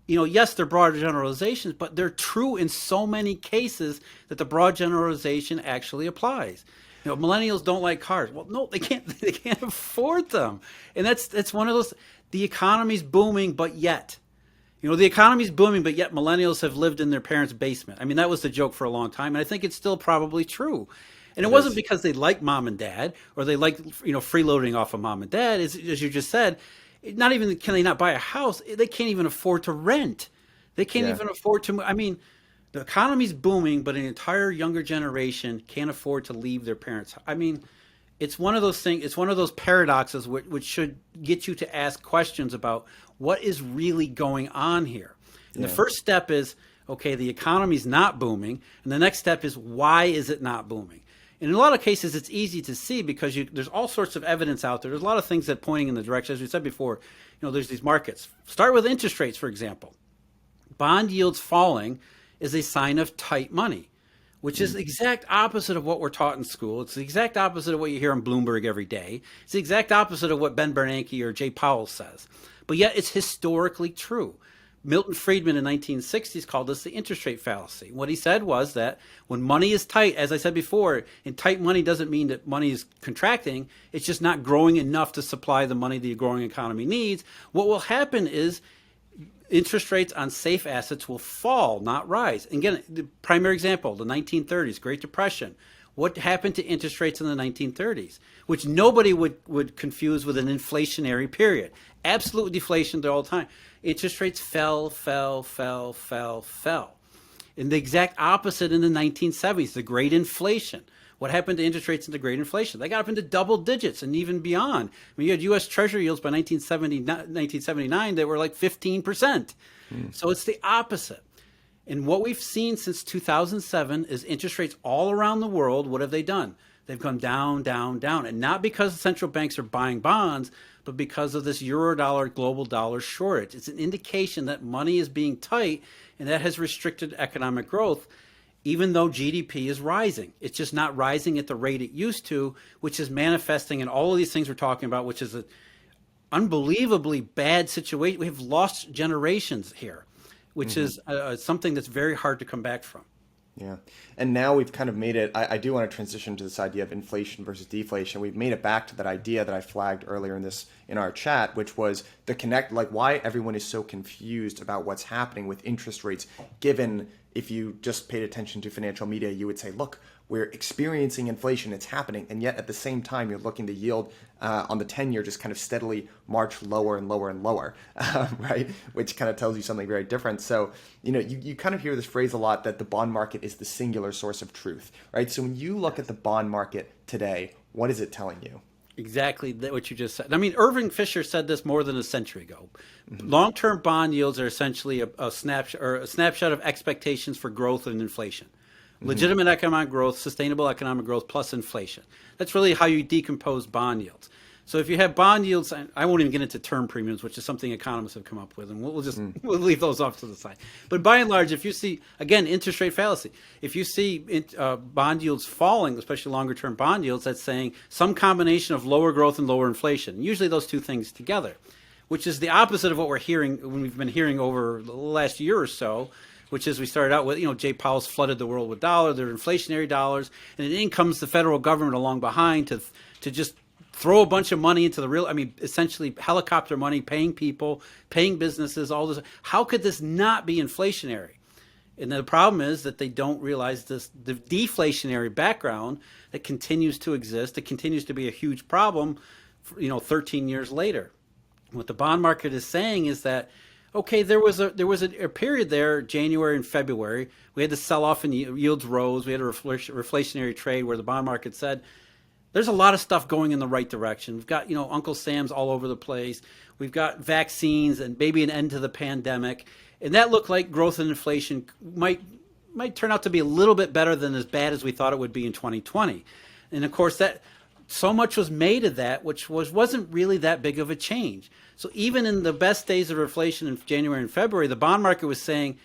yes, they're broad generalizations, but they're true in so many cases that the broad generalization actually applies. Millennials don't like cars. Well, no, they can't afford them. And that's one of those, the economy's booming, but yet. The economy's booming, but yet millennials have lived in their parents' basement. That was the joke for a long time, and I think it's still probably true. And it wasn't because they like mom and dad or they like, freeloading off of mom and dad. As you just said, not even can they not buy a house, they can't even afford to rent. They can't even afford to. The economy's booming, but an entire younger generation can't afford to leave their parents. It's one of those things. It's one of those paradoxes which should get you to ask questions about what is really going on here. And the first step is, okay, the economy's not booming. And the next step is, why is it not booming? And in a lot of cases, it's easy to see because there's all sorts of evidence out there. There's a lot of things that pointing in the direction, as we said before, there's these markets. Start with interest rates, for example. Bond yields falling is a sign of tight money, which is the exact opposite of what we're taught in school. It's the exact opposite of what you hear on Bloomberg every day. It's the exact opposite of what Ben Bernanke or Jay Powell says. But yet it's historically true. Milton Friedman in the 1960s called this the interest rate fallacy. What he said was that when money is tight, as I said before, and tight money doesn't mean that money is contracting. It's just not growing enough to supply the money the growing economy needs. What will happen is interest rates on safe assets will fall, not rise. And again, the primary example, the 1930s, Great Depression. What happened to interest rates in the 1930s, which nobody would confuse with an inflationary period. Absolute deflation all the time. Interest rates fell. And the exact opposite in the 1970s, the Great Inflation. What happened to interest rates in the Great Inflation? They got up into double digits and even beyond. You had U.S. Treasury yields by 1979 that were like 15%. So it's the opposite. And what we've seen since 2007 is interest rates all around the world. What have they done? They've gone down, down, down. And not because central banks are buying bonds, but because of this Eurodollar global dollar shortage. It's an indication that money is being tight, and that has restricted economic growth. even though GDP is rising. It's just not rising at the rate it used to, which is manifesting in all of these things we're talking about, which is an unbelievably bad situation. We have lost generations here, which is something that's very hard to come back from. Yeah. And now we've kind of made it, I do want to transition to this idea of inflation versus deflation. We've made it back to that idea that I flagged earlier in our chat, which was the connect, like why everyone is so confused about what's happening with interest rates, given if you just paid attention to financial media, you would say, look, we're experiencing inflation, it's happening. And yet at the same time, you're looking to yield on the 10-year just kind of steadily march lower and lower and lower, right? Which kind of tells you something very different. So, you kind of hear this phrase a lot that the bond market is the singular source of truth, right? So when you look at the bond market today, what is it telling you? Exactly what you just said. I mean, Irving Fisher said this more than a century ago. Long-term bond yields are essentially a snapshot of expectations for growth and inflation. Legitimate economic growth, sustainable economic growth plus inflation. That's really how you decompose bond yields. So if you have bond yields, I won't even get into term premiums, which is something economists have come up with, and we'll leave those off to the side. But by and large, if you see, again, interest rate fallacy, if you see bond yields falling, especially longer term bond yields, that's saying some combination of lower growth and lower inflation. Usually those two things together, which is the opposite of what we're hearing when we've been hearing over the last year or so, which is we started out with, Jay Powell's flooded the world with dollars, they're inflationary dollars, and then in comes the federal government along behind to just throw a bunch of money into essentially helicopter money, paying people, paying businesses, all this. How could this not be inflationary? And the problem is that they don't realize the deflationary background that continues to exist. It continues to be a huge problem, 13 years later. What the bond market is saying is that, okay, there was a period there, January and February, we had the sell-off and yields rose. We had a reflationary trade where the bond market said, there's a lot of stuff going in the right direction. We've got, Uncle Sam's all over the place. We've got vaccines and maybe an end to the pandemic. And that looked like growth and inflation might turn out to be a little bit better than as bad as we thought it would be in 2020. And of course, that so much was made of that, which wasn't really that big of a change. So even in the best days of inflation in January and February, the bond market was saying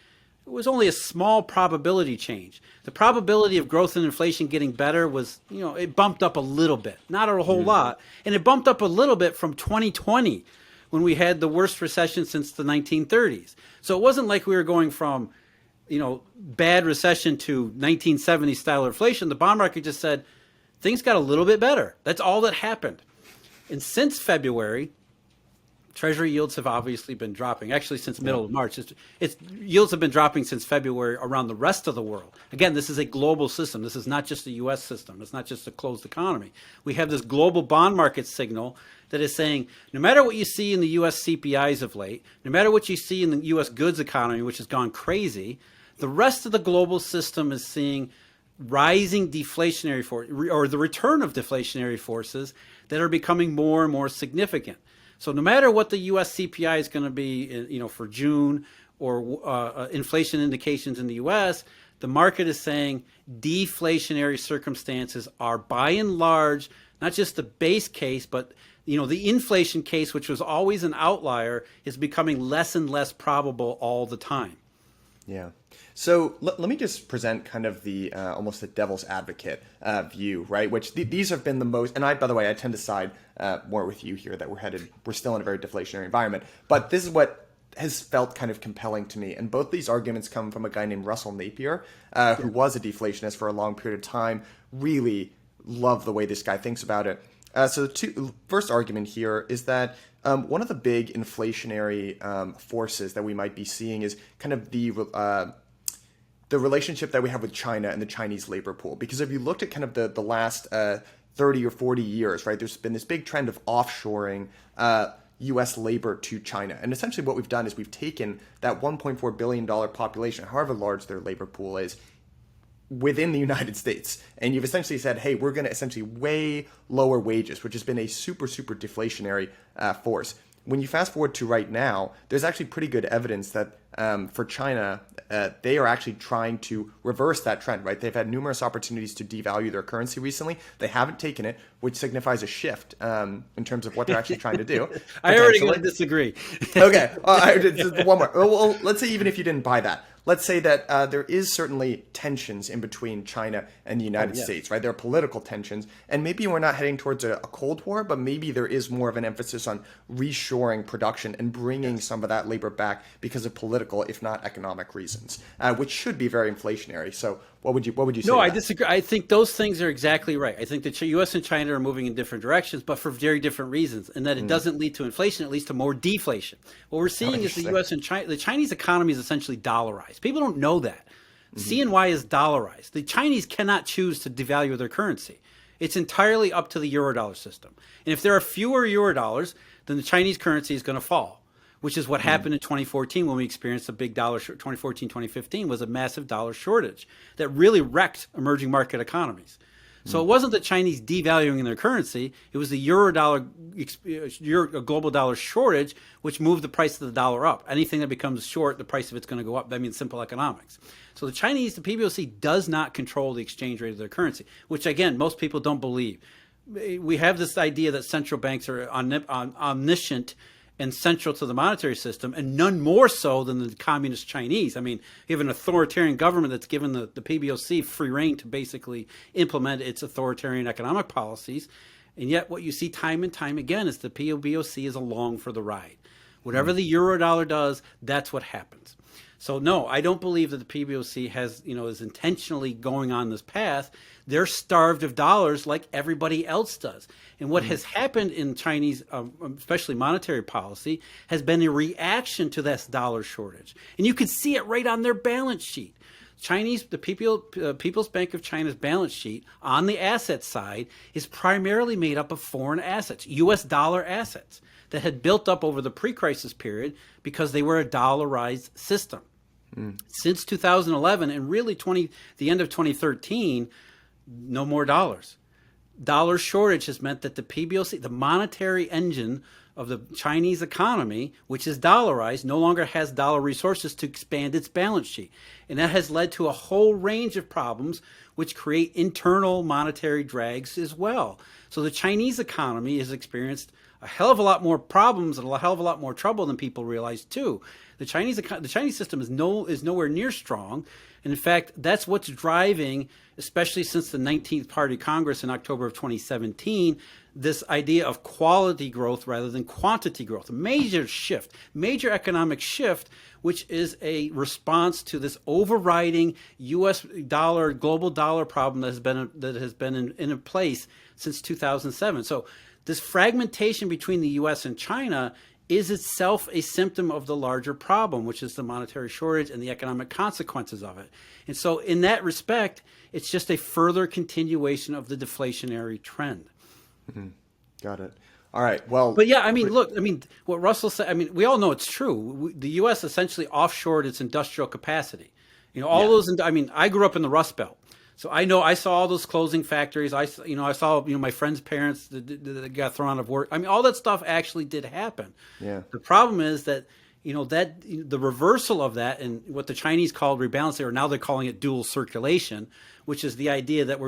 it was only a small probability change. The probability of growth and inflation getting better was, it bumped up a little bit, not a whole lot. And it bumped up a little bit from 2020 when we had the worst recession since the 1930s. So it wasn't like we were going from, bad recession to 1970s style inflation. The bond market just said things got a little bit better. That's all that happened. And since February, Treasury yields have obviously been dropping. Actually, since middle of March, yields have been dropping since February around the rest of the world. Again, this is a global system. This is not just a U.S. system. It's not just a closed economy. We have this global bond market signal that is saying, no matter what you see in the U.S. CPIs of late, no matter what you see in the U.S. goods economy, which has gone crazy, the rest of the global system is seeing rising deflationary or the return of deflationary forces that are becoming more and more significant. So no matter what the U.S. CPI is going to be, for June or inflation indications in the U.S., the market is saying deflationary circumstances are by and large not just the base case, but the inflation case, which was always an outlier, is becoming less and less probable all the time. Yeah. So let me just present kind of the almost the devil's advocate view, right? Which these have been the most, and by the way, I tend to side more with you here that we're still in a very deflationary environment. But this is what has felt kind of compelling to me. And both these arguments come from a guy named Russell Napier, who was a deflationist for a long period of time. Really love the way this guy thinks about it. So the first argument here is that one of the big inflationary forces that we might be seeing is kind of the relationship that we have with China and the Chinese labor pool. Because if you looked at kind of the last 30 or 40 years, right, there's been this big trend of offshoring U.S. labor to China. And essentially what we've done is we've taken that $1.4 billion population, however large their labor pool is, within the United States. And you've essentially said, hey, we're going to essentially way lower wages, which has been a super, super deflationary force. When you fast forward to right now, there's actually pretty good evidence that for China, they are actually trying to reverse that trend, right? They've had numerous opportunities to devalue their currency recently. They haven't taken it, which signifies a shift in terms of what they're actually trying to do. I already going to disagree. Okay. One more. Well, let's say even if you didn't buy that, let's say that there is certainly tensions in between China and the United States, right? There are political tensions, and maybe we're not heading towards a Cold War, but maybe there is more of an emphasis on reshoring production and bringing some of that labor back because of political, if not economic reasons, which should be very inflationary. So what would you say? No, I disagree. I think those things are exactly right. I think the U.S. and China are moving in different directions, but for very different reasons, and that it doesn't lead to inflation, it leads to more deflation. What we're seeing is the U.S. and China, the Chinese economy is essentially dollarized. People don't know that. CNY is dollarized. The Chinese cannot choose to devalue their currency. It's entirely up to the Eurodollar system. And if there are fewer Eurodollars, then the Chinese currency is going to fall, which is what happened in 2014 when we experienced a big dollar, 2014, 2015 was a massive dollar shortage that really wrecked emerging market economies. So it wasn't the Chinese devaluing their currency, it was the Eurodollar, global dollar shortage, which moved the price of the dollar up. Anything that becomes short, the price of it's going to go up. That means simple economics. So the Chinese, the PBOC does not control the exchange rate of their currency, which again, most people don't believe. We have this idea that central banks are omniscient and central to the monetary system, and none more so than the communist Chinese. I mean, you have an authoritarian government that's given the PBOC free rein to basically implement its authoritarian economic policies. And yet what you see time and time again is the PBOC is along for the ride. Whatever the Eurodollar does, that's what happens. So no, I don't believe that the PBOC has, is intentionally going on this path. They're starved of dollars like everybody else does. And what has happened in Chinese, especially monetary policy, has been a reaction to this dollar shortage. And you can see it right on their balance sheet. The People's Bank of China's balance sheet on the asset side is primarily made up of foreign assets, U.S. dollar assets that had built up over the pre-crisis period because they were a dollarized system. Since 2011 and really the end of 2013, no more dollars. Dollar shortage has meant that the PBOC, the monetary engine of the Chinese economy, which is dollarized, no longer has dollar resources to expand its balance sheet. And that has led to a whole range of problems which create internal monetary drags as well. So the Chinese economy has experienced a hell of a lot more problems and a hell of a lot more trouble than people realize too. The Chinese system is nowhere near strong. And in fact, that's what's driving, especially since the 19th Party Congress in October of 2017, this idea of quality growth rather than quantity growth. A major shift, major economic shift, which is a response to this overriding U.S. dollar, global dollar problem that has been in place since 2007. So this fragmentation between the U.S. and China is itself a symptom of the larger problem, which is the monetary shortage and the economic consequences of it. And so in that respect, it's just a further continuation of the deflationary trend. Got it. All right. Well, but yeah, look, what Russell said, we all know it's true. The U.S. essentially offshored its industrial capacity. I grew up in the Rust Belt. So I saw all those closing factories. I saw my friends' parents that got thrown out of work. All that stuff actually did happen. Yeah. The problem is that the reversal of that and what the Chinese called rebalancing, or now they're calling it dual circulation, which is the idea that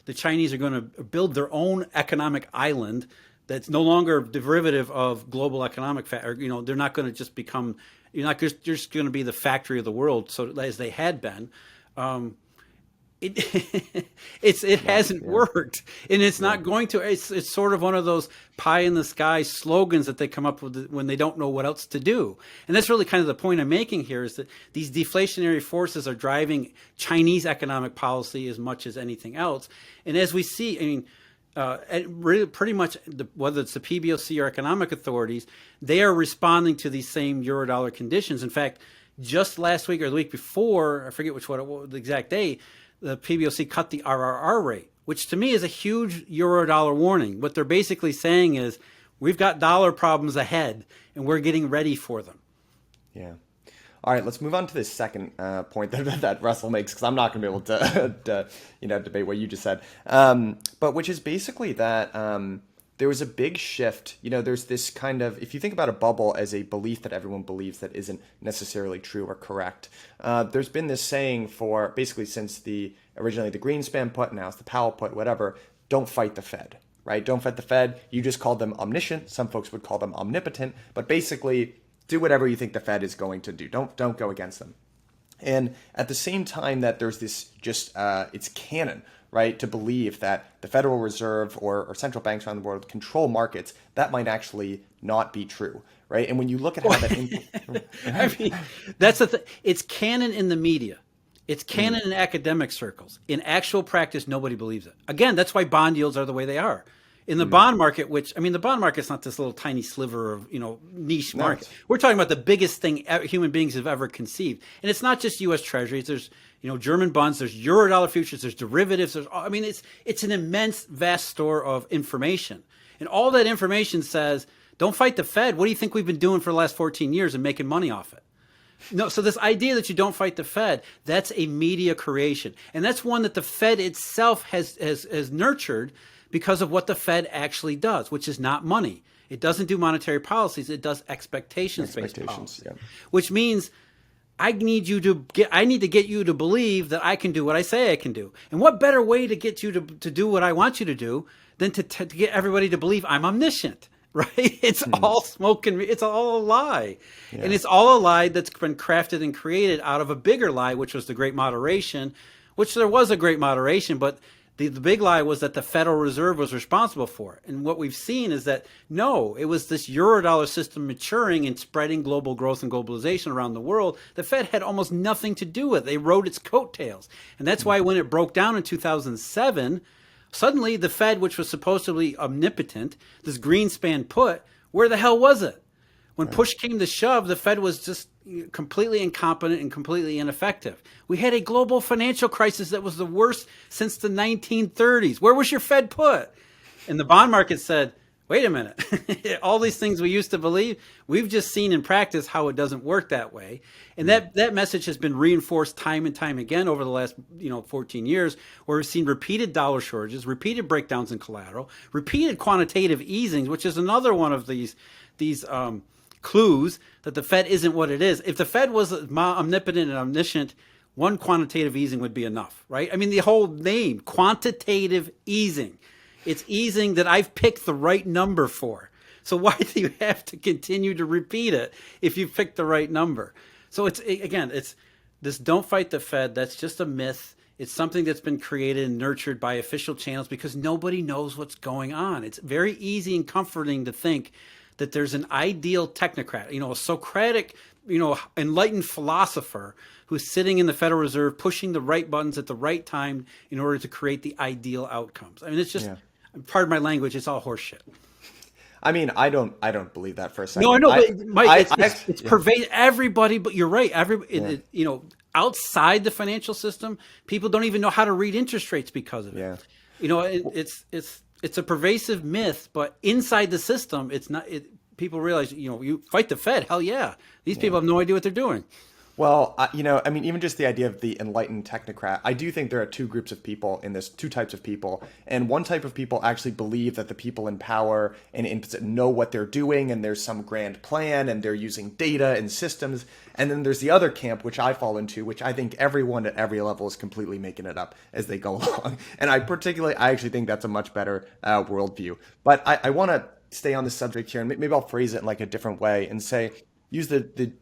the Chinese are going to build their own economic island that's no longer derivative of global economic they're not going to just become. You're not just going to be the factory of the world, so as they had been. It hasn't worked, and it's not going to. It's sort of one of those pie in the sky slogans that they come up with when they don't know what else to do. And that's really kind of the point I'm making here, is that these deflationary forces are driving Chinese economic policy as much as anything else. And as we see, really pretty much whether it's the PBOC or economic authorities, they are responding to these same Eurodollar conditions. In fact, just last week or the week before, I forget the exact day, the PBOC cut the RRR rate, which to me is a huge Eurodollar warning. What they're basically saying is, we've got dollar problems ahead, and we're getting ready for them. Yeah. All right, let's move on to this second point that Russell makes, because I'm not going to be able to debate what you just said. But which is basically that there was a big shift. There's this kind of, if you think about a bubble as a belief that everyone believes that isn't necessarily true or correct, there's been this saying for basically since originally the Greenspan put, now it's the Powell put, whatever, don't fight the Fed, right? Don't fight the Fed. You just called them omniscient. Some folks would call them omnipotent, but basically do whatever you think the Fed is going to do. Don't go against them. And at the same time that there's this it's canon, right, to believe that the Federal Reserve or central banks around the world control markets, that might actually not be true, right? And when you look at how that... I mean, that's the thing. It's canon in the media. It's canon in academic circles. In actual practice, nobody believes it. Again, that's why bond yields are the way they are. In the bond market, the bond market's not this little tiny sliver of, niche market. We're talking about the biggest thing human beings have ever conceived. And it's not just U.S. Treasuries. There's, German bonds, there's Eurodollar futures, there's derivatives. It's an immense, vast store of information. And all that information says, don't fight the Fed. What do you think we've been doing for the last 14 years and making money off it? No, so this idea that you don't fight the Fed, that's a media creation. And that's one that the Fed itself has nurtured because of what the Fed actually does, which is not money. It doesn't do monetary policies. It does expectations-based policy, which means I need to get you to believe that I can do what I say I can do. And what better way to get you to do what I want you to do than to get everybody to believe I'm omniscient, right? It's all smoke and it's all a lie. Yeah. And it's all a lie that's been crafted and created out of a bigger lie, which was the Great Moderation, which there was a Great Moderation, but the big lie was that the Federal Reserve was responsible for it. And what we've seen is that, no, it was this Eurodollar system maturing and spreading global growth and globalization around the world. The Fed had almost nothing to do with it. They rode its coattails. And that's why when it broke down in 2007, suddenly the Fed, which was supposedly omnipotent, this Greenspan put, where the hell was it? When push came to shove, the Fed was just completely incompetent and completely ineffective. We had a global financial crisis that was the worst since the 1930s. Where was your Fed put? And the bond market said, wait a minute, all these things we used to believe, we've just seen in practice how it doesn't work that way. And that message has been reinforced time and time again over the last 14 years, where we've seen repeated dollar shortages, repeated breakdowns in collateral, repeated quantitative easings, which is another one of these clues that the Fed isn't what it is. If the Fed was omnipotent and omniscient, one quantitative easing would be enough, right? I mean, the whole name, quantitative easing. It's easing that I've picked the right number for. So why do you have to continue to repeat it if you've picked the right number? So it's this don't fight the Fed. That's just a myth. It's something that's been created and nurtured by official channels because nobody knows what's going on. It's very easy and comforting to think that there's an ideal technocrat, a Socratic, enlightened philosopher who's sitting in the Federal Reserve pushing the right buttons at the right time in order to create the ideal outcomes. I mean, it's just, pardon my language, it's all horseshit. I mean, I don't believe that for a second. No, I know, but Mike, it's pervade everybody. But you're right. Outside the financial system, people don't even know how to read interest rates because of it. Yeah. It's a pervasive myth, but inside the system, it's not. People realize, you fight the Fed. Hell yeah, these people have no idea what they're doing. Well, even just the idea of the enlightened technocrat, I do think there are two groups of people in this, two types of people. And one type of people actually believe that the people in power and in position know what they're doing and there's some grand plan and they're using data and systems. And then there's the other camp, which I fall into, which I think everyone at every level is completely making it up as they go along. And I actually think that's a much better worldview. But I want to stay on this subject here, and maybe I'll phrase it in like a different way and say, use the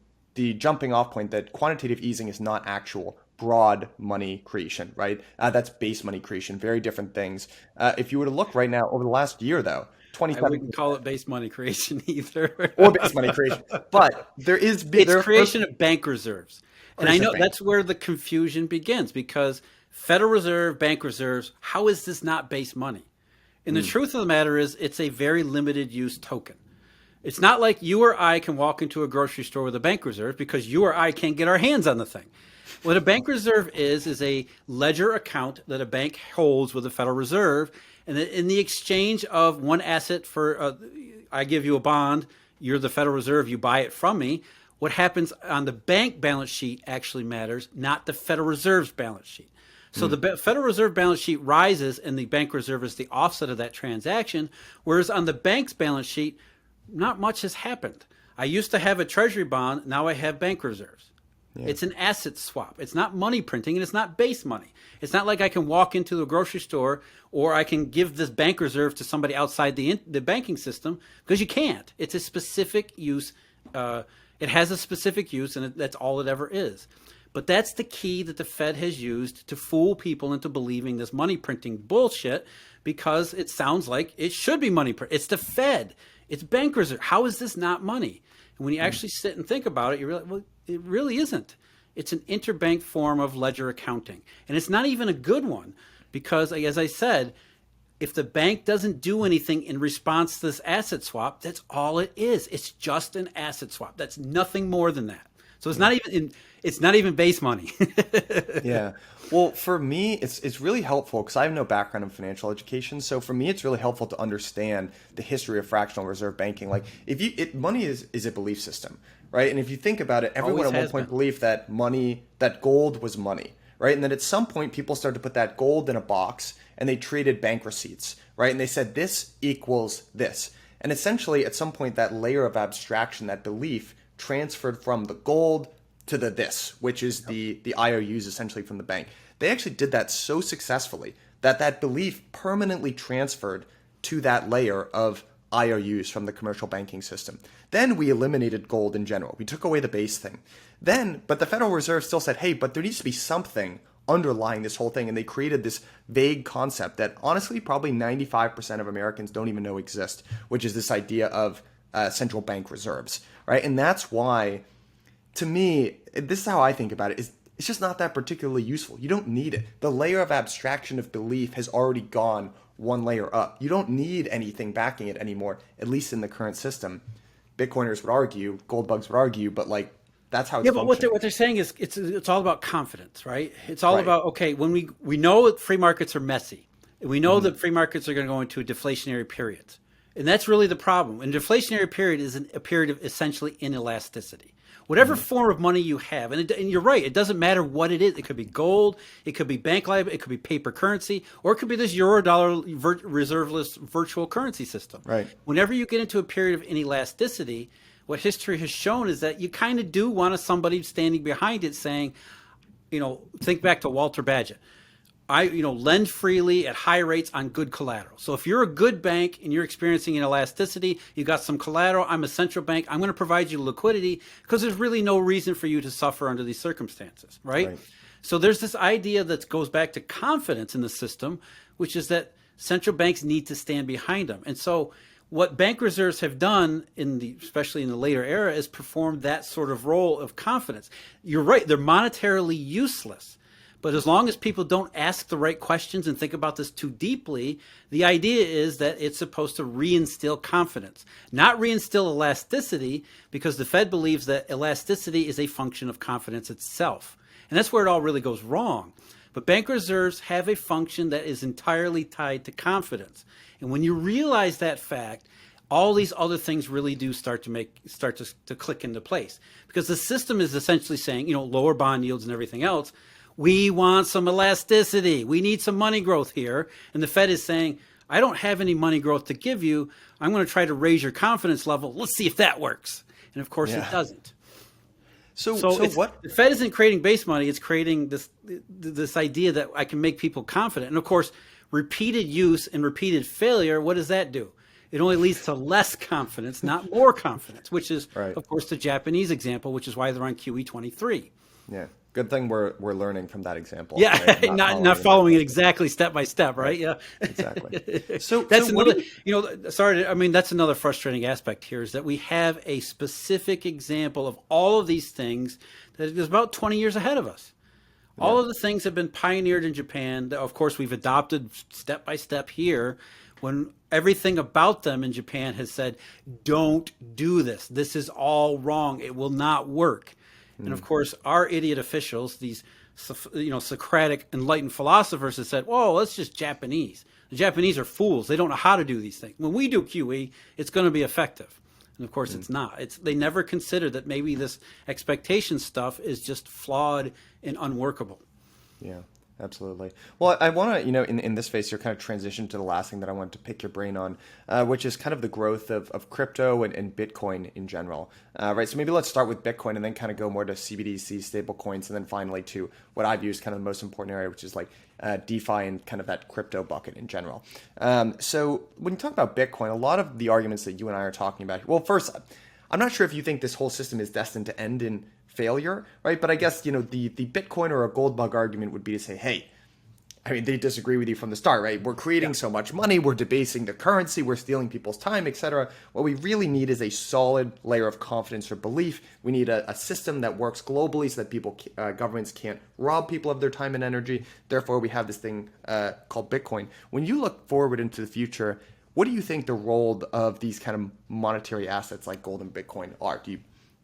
jumping off point that quantitative easing is not actual broad money creation, right? That's base money creation, very different things. If you were to look right now over the last year, though, 27%. I wouldn't call it base money creation either. Or base money creation. But it's creation of bank reserves. And I know that's where the confusion begins, because Federal Reserve, bank reserves, how is this not base money? And the truth of the matter is it's a very limited use token. It's not like you or I can walk into a grocery store with a bank reserve, because you or I can't get our hands on the thing. What a bank reserve is a ledger account that a bank holds with the Federal Reserve. And in the exchange of one asset for, I give you a bond, you're the Federal Reserve, you buy it from me. What happens on the bank balance sheet actually matters, not the Federal Reserve's balance sheet. So the Federal Reserve balance sheet rises and the bank reserve is the offset of that transaction. Whereas on the bank's balance sheet, not much has happened. I used to have a treasury bond. Now I have bank reserves. Yeah. It's an asset swap. It's not money printing, and it's not base money. It's not like I can walk into the grocery store or I can give this bank reserve to somebody outside the banking system, because you can't. It's a specific use. It has a specific use, and that's all it ever is. But that's the key that the Fed has used to fool people into believing this money printing bullshit, because it sounds like it should be money print. It's the Fed. It's bank reserve. How is this not money? And when you actually sit and think about it, you realize, well, it really isn't. It's an interbank form of ledger accounting. And it's not even a good one, because, as I said, if the bank doesn't do anything in response to this asset swap, that's all it is. It's just an asset swap. That's nothing more than that. So it's not even base money. Yeah. Well, for me, it's really helpful because I have no background in financial education. So for me, it's really helpful to understand the history of fractional reserve banking. Like, money is a belief system, right? And if you think about it, everyone at one point believed that gold was money, right? And then at some point, people started to put that gold in a box and they treated bank receipts, right? And they said this equals this. And essentially, at some point, that layer of abstraction, that belief, transferred from the gold to the this, which is the IOUs essentially from the bank. They actually did that so successfully that belief permanently transferred to that layer of IOUs from the commercial banking system. Then we eliminated gold in general. We took away the base thing. But the Federal Reserve still said, hey, but there needs to be something underlying this whole thing. And they created this vague concept that honestly probably 95% of Americans don't even know exists, which is this idea of central bank reserves, right? And that's why, to me, this is how I think about it, is it's just not that particularly useful. You don't need it. The layer of abstraction of belief has already gone one layer up. You don't need anything backing it anymore, at least in the current system. Bitcoiners would argue, gold bugs would argue, but like, that's how it's functioning. But what they're saying is it's all about confidence, right? It's all about, okay, when we know that free markets are messy, and we know that free markets are going to go into a deflationary period. And that's really the problem. And deflationary period is a period of essentially inelasticity. Whatever form of money you have, and you're right, it doesn't matter what it is. It could be gold, it could be bank liability, it could be paper currency, or it could be this Eurodollar reserveless virtual currency system. Right. Whenever you get into a period of inelasticity, what history has shown is that you kind of do want somebody standing behind it saying, think back to Walter Bagehot. Lend freely at high rates on good collateral. So if you're a good bank and you're experiencing inelasticity, you got some collateral, I'm a central bank, I'm going to provide you liquidity because there's really no reason for you to suffer under these circumstances, right? So there's this idea that goes back to confidence in the system, which is that central banks need to stand behind them. And so what bank reserves have done, especially in the later era, is performed that sort of role of confidence. You're right, they're monetarily useless. But as long as people don't ask the right questions and think about this too deeply, the idea is that it's supposed to reinstill confidence, not reinstill elasticity, because the Fed believes that elasticity is a function of confidence itself. And that's where it all really goes wrong. But bank reserves have a function that is entirely tied to confidence. And when you realize that fact, all these other things really do start to click into place. Because the system is essentially saying, lower bond yields and everything else, we want some elasticity. We need some money growth here. And the Fed is saying, I don't have any money growth to give you. I'm going to try to raise your confidence level. Let's see if that works. And of course it doesn't. So what? The Fed isn't creating base money. It's creating this idea that I can make people confident. And of course, repeated use and repeated failure, what does that do? It only leads to less confidence, not more confidence, which is, of course, the Japanese example, which is why they're on QE 23. Yeah. Good thing we're learning from that example. Yeah, right? not following it exactly step by step, right? Yeah, exactly. So that's that's another frustrating aspect here, is that we have a specific example of all of these things that is about 20 years ahead of us. Yeah. All of the things have been pioneered in Japan. That, of course, we've adopted step by step here, when everything about them in Japan has said, don't do this. This is all wrong. It will not work. And of course, our idiot officials, these Socratic enlightened philosophers, have said, "Whoa, that's just Japanese. The Japanese are fools. They don't know how to do these things. When we do QE, it's going to be effective." And of course, it's not. They never consider that maybe this expectation stuff is just flawed and unworkable. Yeah. Absolutely. Well, I want to, in this phase, you're kind of transition to the last thing that I wanted to pick your brain on, which is kind of the growth of crypto and Bitcoin in general. Right. So maybe let's start with Bitcoin and then kind of go more to CBDC, stable coins, and then finally to what I've used kind of the most important area, which is like DeFi and kind of that crypto bucket in general. So when you talk about Bitcoin, a lot of the arguments that you and I are talking about, well, first, I'm not sure if you think this whole system is destined to end in failure, right? But I guess, the Bitcoin or a gold bug argument would be to say, hey, I mean, they disagree with you from the start, right? We're creating so much money, we're debasing the currency, we're stealing people's time, etc. What we really need is a solid layer of confidence or belief. We need a system that works globally so that governments can't rob people of their time and energy. Therefore, we have this thing called Bitcoin. When you look forward into the future, what do you think the role of these kind of monetary assets like gold and Bitcoin are? Do you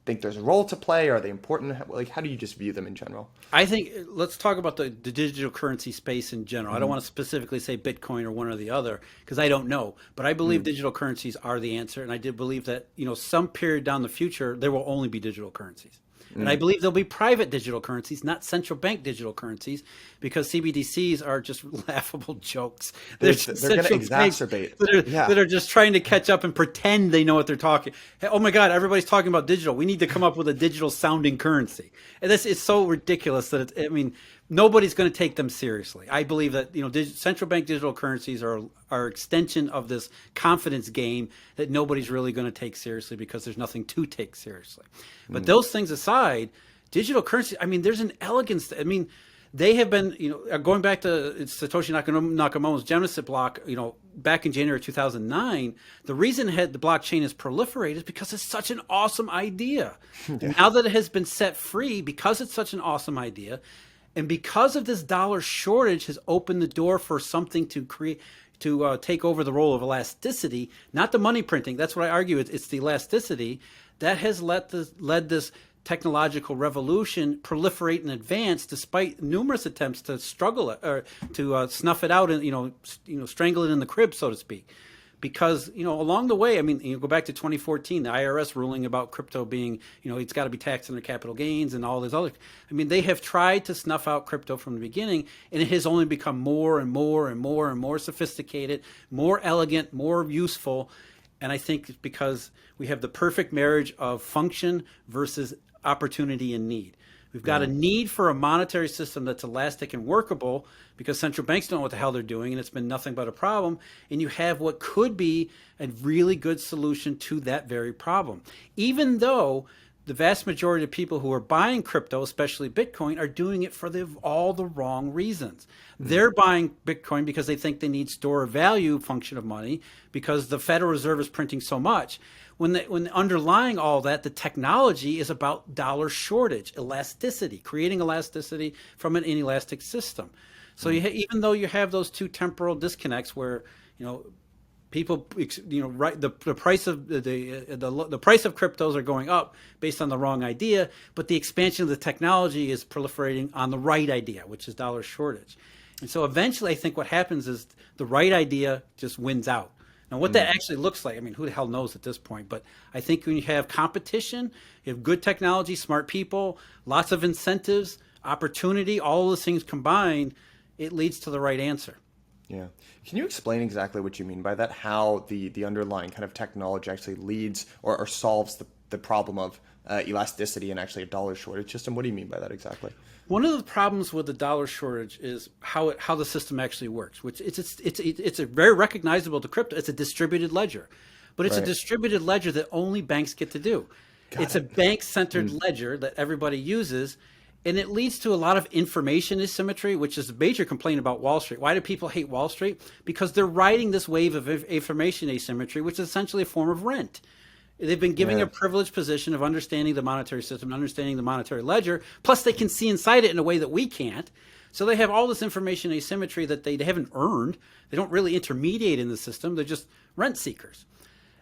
think there's a role to play? Are they important? Like, how do you just view them in general? I think let's talk about the digital currency space in general. I don't want to specifically say Bitcoin or one or the other because I don't know, but I believe digital currencies are the answer. And I did believe that, some period down the future, there will only be digital currencies. And I believe there'll be private digital currencies, not central bank digital currencies, because CBDCs are just laughable jokes. They're going to exacerbate. That are just trying to catch up and pretend they know what they're talking. Hey, oh my God, everybody's talking about digital. We need to come up with a digital sounding currency. And this is so ridiculous that nobody's going to take them seriously. I believe that central bank digital currencies are extension of this confidence game that nobody's really going to take seriously because there's nothing to take seriously. But those things aside, digital currency, there's an elegance. They have been, going back to Satoshi Nakamoto's Genesis block, back in January 2009, the reason the blockchain is proliferated is because it's such an awesome idea. Now that it has been set free, because it's such an awesome idea, and because of this dollar shortage has opened the door for something to create, to take over the role of elasticity, not the money printing. That's what I argue. It's the elasticity that has led this technological revolution proliferate and advance, despite numerous attempts to struggle or to snuff it out and strangle it in the crib, so to speak. Because along the way, go back to 2014, the IRS ruling about crypto being, it's got to be taxed on their capital gains and all this other. They have tried to snuff out crypto from the beginning, and it has only become more and more and more and more sophisticated, more elegant, more useful. And I think it's because we have the perfect marriage of function versus opportunity and need. We've got a need for a monetary system that's elastic and workable because central banks don't know what the hell they're doing, and it's been nothing but a problem. And you have what could be a really good solution to that very problem. Even though the vast majority of people who are buying crypto, especially Bitcoin, are doing it for all the wrong reasons. They're buying Bitcoin because they think they need store of value function of money because the Federal Reserve is printing so much. When underlying all that, the technology is about dollar shortage, elasticity, creating elasticity from an inelastic system. So even though you have those two temporal disconnects where people, the price of the price of cryptos are going up based on the wrong idea, but the expansion of the technology is proliferating on the right idea, which is dollar shortage. And so eventually, I think what happens is the right idea just wins out. Now, what that actually looks like, who the hell knows at this point? But I think when you have competition, you have good technology, smart people, lots of incentives, opportunity, all those things combined, it leads to the right answer. Yeah. Can you explain exactly what you mean by that? How the underlying kind of technology actually leads or solves the problem of elasticity and actually a dollar shortage system? What do you mean by that exactly? One of the problems with the dollar shortage is how the system actually works, which it's a very recognizable to crypto. It's a distributed ledger, but it's a distributed ledger that only banks get to do. It's a bank-centered ledger that everybody uses, and it leads to a lot of information asymmetry, which is a major complaint about Wall Street. Why do people hate Wall Street? Because they're riding this wave of information asymmetry, which is essentially a form of rent. They've been given a privileged position of understanding the monetary system, understanding the monetary ledger, plus they can see inside it in a way that we can't. So they have all this information asymmetry that they haven't earned. They don't really intermediate in the system. They're just rent seekers.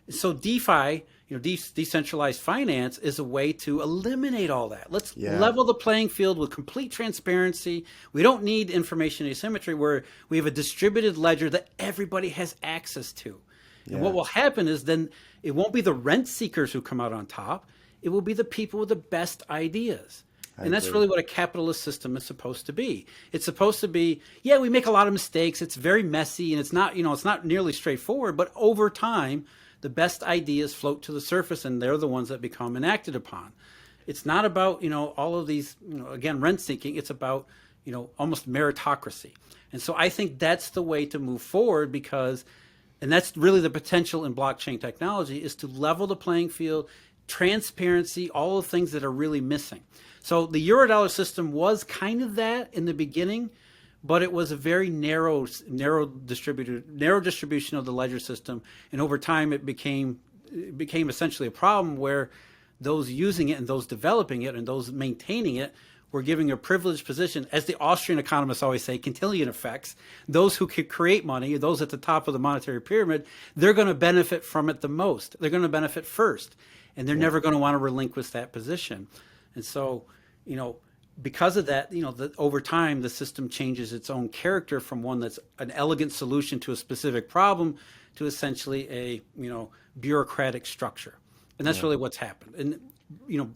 So DeFi, decentralized finance, is a way to eliminate all that. Let's level the playing field with complete transparency. We don't need information asymmetry where we have a distributed ledger that everybody has access to. And what will happen is then it won't be the rent seekers who come out on top. It will be the people with the best ideas. And that's really what a capitalist system is supposed to be. It's supposed to be, we make a lot of mistakes. It's very messy and it's not nearly straightforward. But over time, the best ideas float to the surface and they're the ones that become enacted upon. It's not about, all of these, again, rent seeking. It's about, almost meritocracy. And so I think that's the way to move forward and that's really the potential in blockchain technology is to level the playing field, transparency, all the things that are really missing. So the Eurodollar system was kind of that in the beginning, but it was a very narrow distribution of the ledger system, and over time it became essentially a problem where those using it and those developing it and those maintaining it were giving a privileged position, as the Austrian economists always say, cantillon effects. Those who could create money, those at the top of the monetary pyramid, they're going to benefit from it the most. They're going to benefit first, and they're never going to want to relinquish that position. And so, because of that, over time, the system changes its own character from one that's an elegant solution to a specific problem to essentially a, bureaucratic structure. And that's really what's happened. And,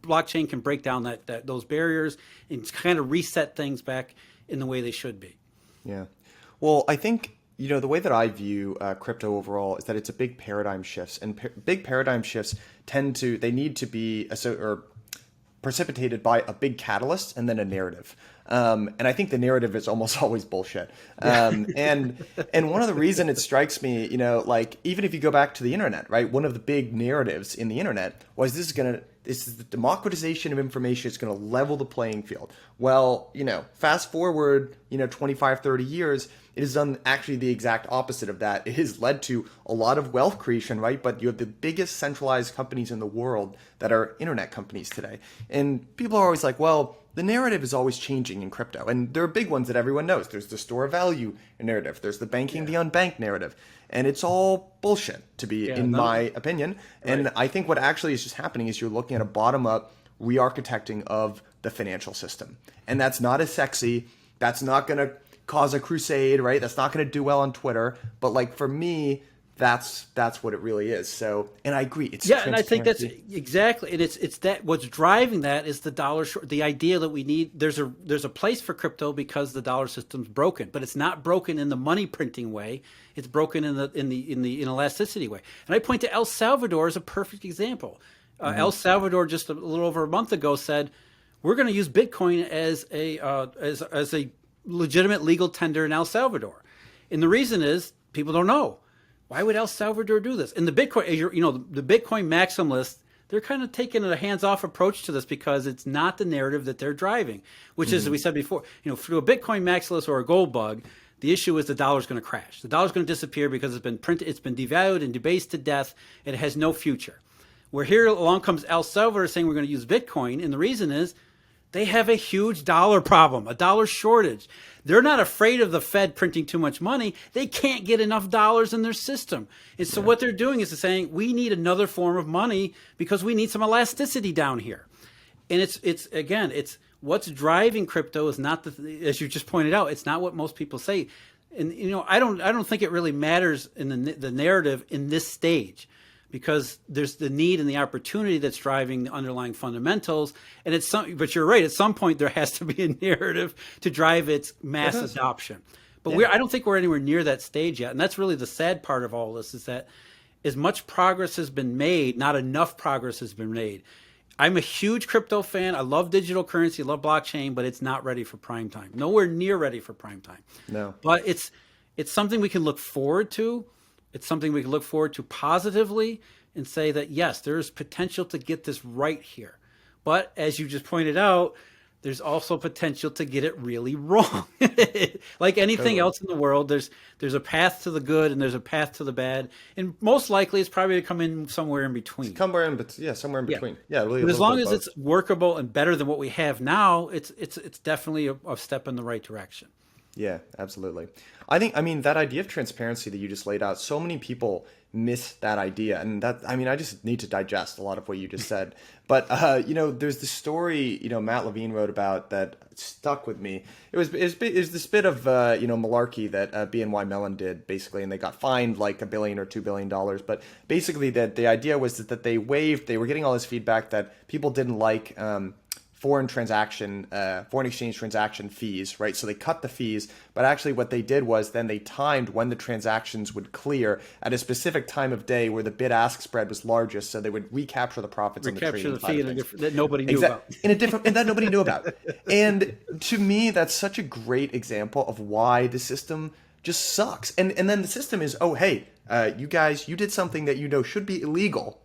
blockchain can break down those barriers and kind of reset things back in the way they should be. Yeah. Well, I think, the way that I view crypto overall is that it's a big paradigm shifts, and big paradigm shifts they need to be precipitated by a big catalyst and then a narrative. And I think the narrative is almost always bullshit. And one of the reasons it strikes me, even if you go back to the internet, right? One of the big narratives in the internet was this is the democratization of information is going to level the playing field. Well, fast forward, 25, 30 years, it has done actually the exact opposite of that. It has led to a lot of wealth creation, right? But you have the biggest centralized companies in the world that are internet companies today. And people are always like, well, the narrative is always changing in crypto. And there are big ones that everyone knows. There's the store of value narrative. There's the banking the unbanked narrative. And it's all bullshit, in my opinion. And I think what actually is just happening is you're looking at a bottom-up re-architecting of the financial system. And that's not as sexy. That's not going to cause a crusade, right? That's not going to do well on Twitter. But for me, that's what it really is. So, and I agree. It's and I think that's exactly, and it's that what's driving that is the dollar short. The idea that we need there's a place for crypto because the dollar system's broken, but it's not broken in the money printing way. It's broken in the inelasticity way. And I point to El Salvador as a perfect example. El Salvador just a little over a month ago said, we're going to use Bitcoin as a legitimate legal tender in El Salvador. And the reason is people don't know. Why would El Salvador do this? And the Bitcoin, the Bitcoin maximalists, they're kind of taking a hands-off approach to this because it's not the narrative that they're driving, which is, as we said before, for a Bitcoin maximalist or a gold bug, the issue is the dollar's going to crash. The dollar's going to disappear because it's been printed, it's been devalued and debased to death, and it has no future. Where here along comes El Salvador saying we're going to use Bitcoin, and the reason is they have a huge dollar problem, a dollar shortage. They're not afraid of the Fed printing too much money. They can't get enough dollars in their system. And so what they're doing is saying, we need another form of money because we need some elasticity down here. And it's what's driving crypto is not as you just pointed out, it's not what most people say. And I don't think it really matters in the narrative in this stage, because there's the need and the opportunity that's driving the underlying fundamentals. And but you're right, at some point there has to be a narrative to drive its mass adoption. But I don't think we're anywhere near that stage yet. And that's really the sad part of all this, is that as much progress has been made, not enough progress has been made. I'm a huge crypto fan. I love digital currency, I love blockchain, but it's not ready for prime time. Nowhere near ready for prime time. No. But it's something we can look forward to. It's something we can look forward to positively and say that, yes, there is potential to get this right here. But as you just pointed out, there's also potential to get it really wrong. Like anything else in the world, there's a path to the good and there's a path to the bad. And most likely it's probably to come in somewhere in between. Somewhere in between. Yeah, really, but as long as it's workable and better than what we have now, it's definitely a step in the right direction. Yeah, absolutely. I mean, that idea of transparency that you just laid out, so many people miss that idea. And I just need to digest a lot of what you just said. But, there's this story, Matt Levine wrote about that stuck with me. It was this bit of, malarkey that BNY Mellon did, basically, and they got fined like $1 billion or $2 billion. But basically, that the idea was that they were getting all this feedback that people didn't like foreign exchange transaction fees, right? So they cut the fees, but actually what they did was then they timed when the transactions would clear at a specific time of day where the bid-ask spread was largest, so they would recapture the profits on the trading fee that nobody knew about. And that nobody knew about. And to me, that's such a great example of why the system just sucks. And then the system is, oh, hey, you guys, you did something that should be illegal.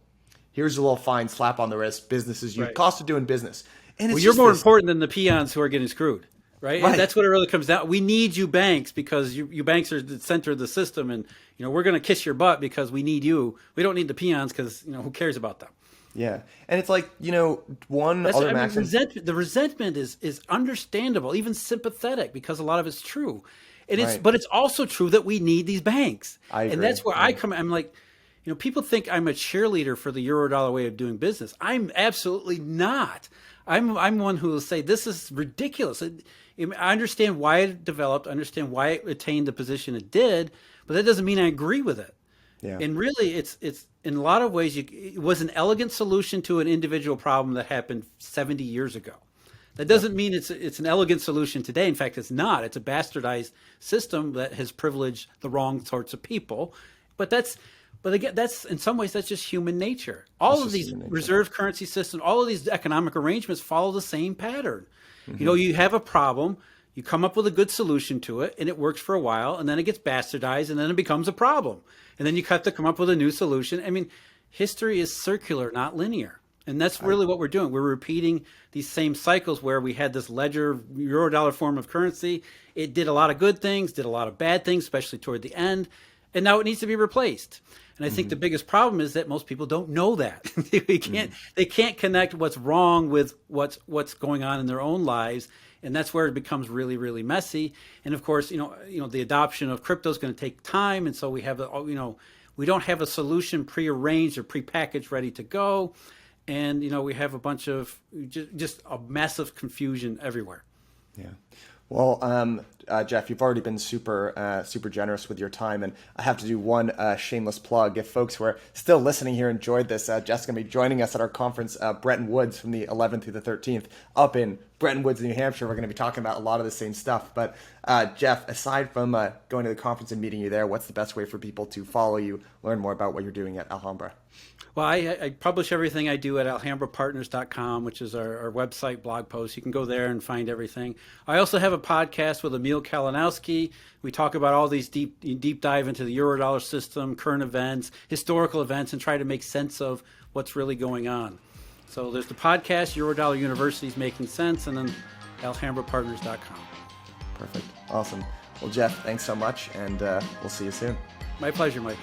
Here's a little fine slap on the wrist. Businesses, Right. cost of doing business. And it's You're just more this- important than the peons who are getting screwed, right? Right. And that's what it really comes down. We need you banks because you banks are the center of the system, and we're going to kiss your butt because we need you. We don't need the peons because who cares about them? Yeah. And it's like, one other maxim. The resentment is understandable, even sympathetic, because a lot of it's true. Right. But it's also true that we need these banks. I agree. And that's where I come. I'm like, people think I'm a cheerleader for the Eurodollar way of doing business. I'm absolutely not. I'm one who will say this is ridiculous. I understand why it developed, I understand why it attained the position it did, but that doesn't mean I agree with it. Yeah. And really, it's in a lot of ways, it was an elegant solution to an individual problem that happened 70 years ago. That doesn't mean it's an elegant solution today. In fact, it's not. It's a bastardized system that has privileged the wrong sorts of people. But again, that's in some ways that's just human nature. All of these reserve currency systems, all of these economic arrangements follow the same pattern. You have a problem, you come up with a good solution to it, and it works for a while, and then it gets bastardized, and then it becomes a problem. And then you have to come up with a new solution. I mean, history is circular, not linear. And that's really what we're doing. We're repeating these same cycles where we had this ledger Eurodollar form of currency. It did a lot of good things, did a lot of bad things, especially toward the end. And now it needs to be replaced. And I think the biggest problem is that most people don't know that. They can't connect what's wrong with what's going on in their own lives. And that's where it becomes really, really messy. And of course, the adoption of crypto is going to take time. And so we have, we don't have a solution prearranged or prepackaged ready to go. And, we have a bunch of just a massive confusion everywhere. Yeah. Well, Jeff, you've already been super generous with your time, and I have to do one shameless plug. If folks who are still listening here enjoyed this, Jeff's going to be joining us at our conference, Bretton Woods, from the 11th through the 13th, up in Bretton Woods, New Hampshire. We're going to be talking about a lot of the same stuff. But Jeff, aside from going to the conference and meeting you there, what's the best way for people to follow you, learn more about what you're doing at Alhambra? Well, I publish everything I do at alhambrapartners.com, which is our website blog post. You can go there and find everything. I also have a podcast with Emil Kalinowski. We talk about all these deep dive into the Eurodollar system, current events, historical events, and try to make sense of what's really going on. So there's the podcast, Eurodollar University's Making Sense, and then alhambrapartners.com. Perfect. Awesome. Well, Jeff, thanks so much, and we'll see you soon. My pleasure, Mike.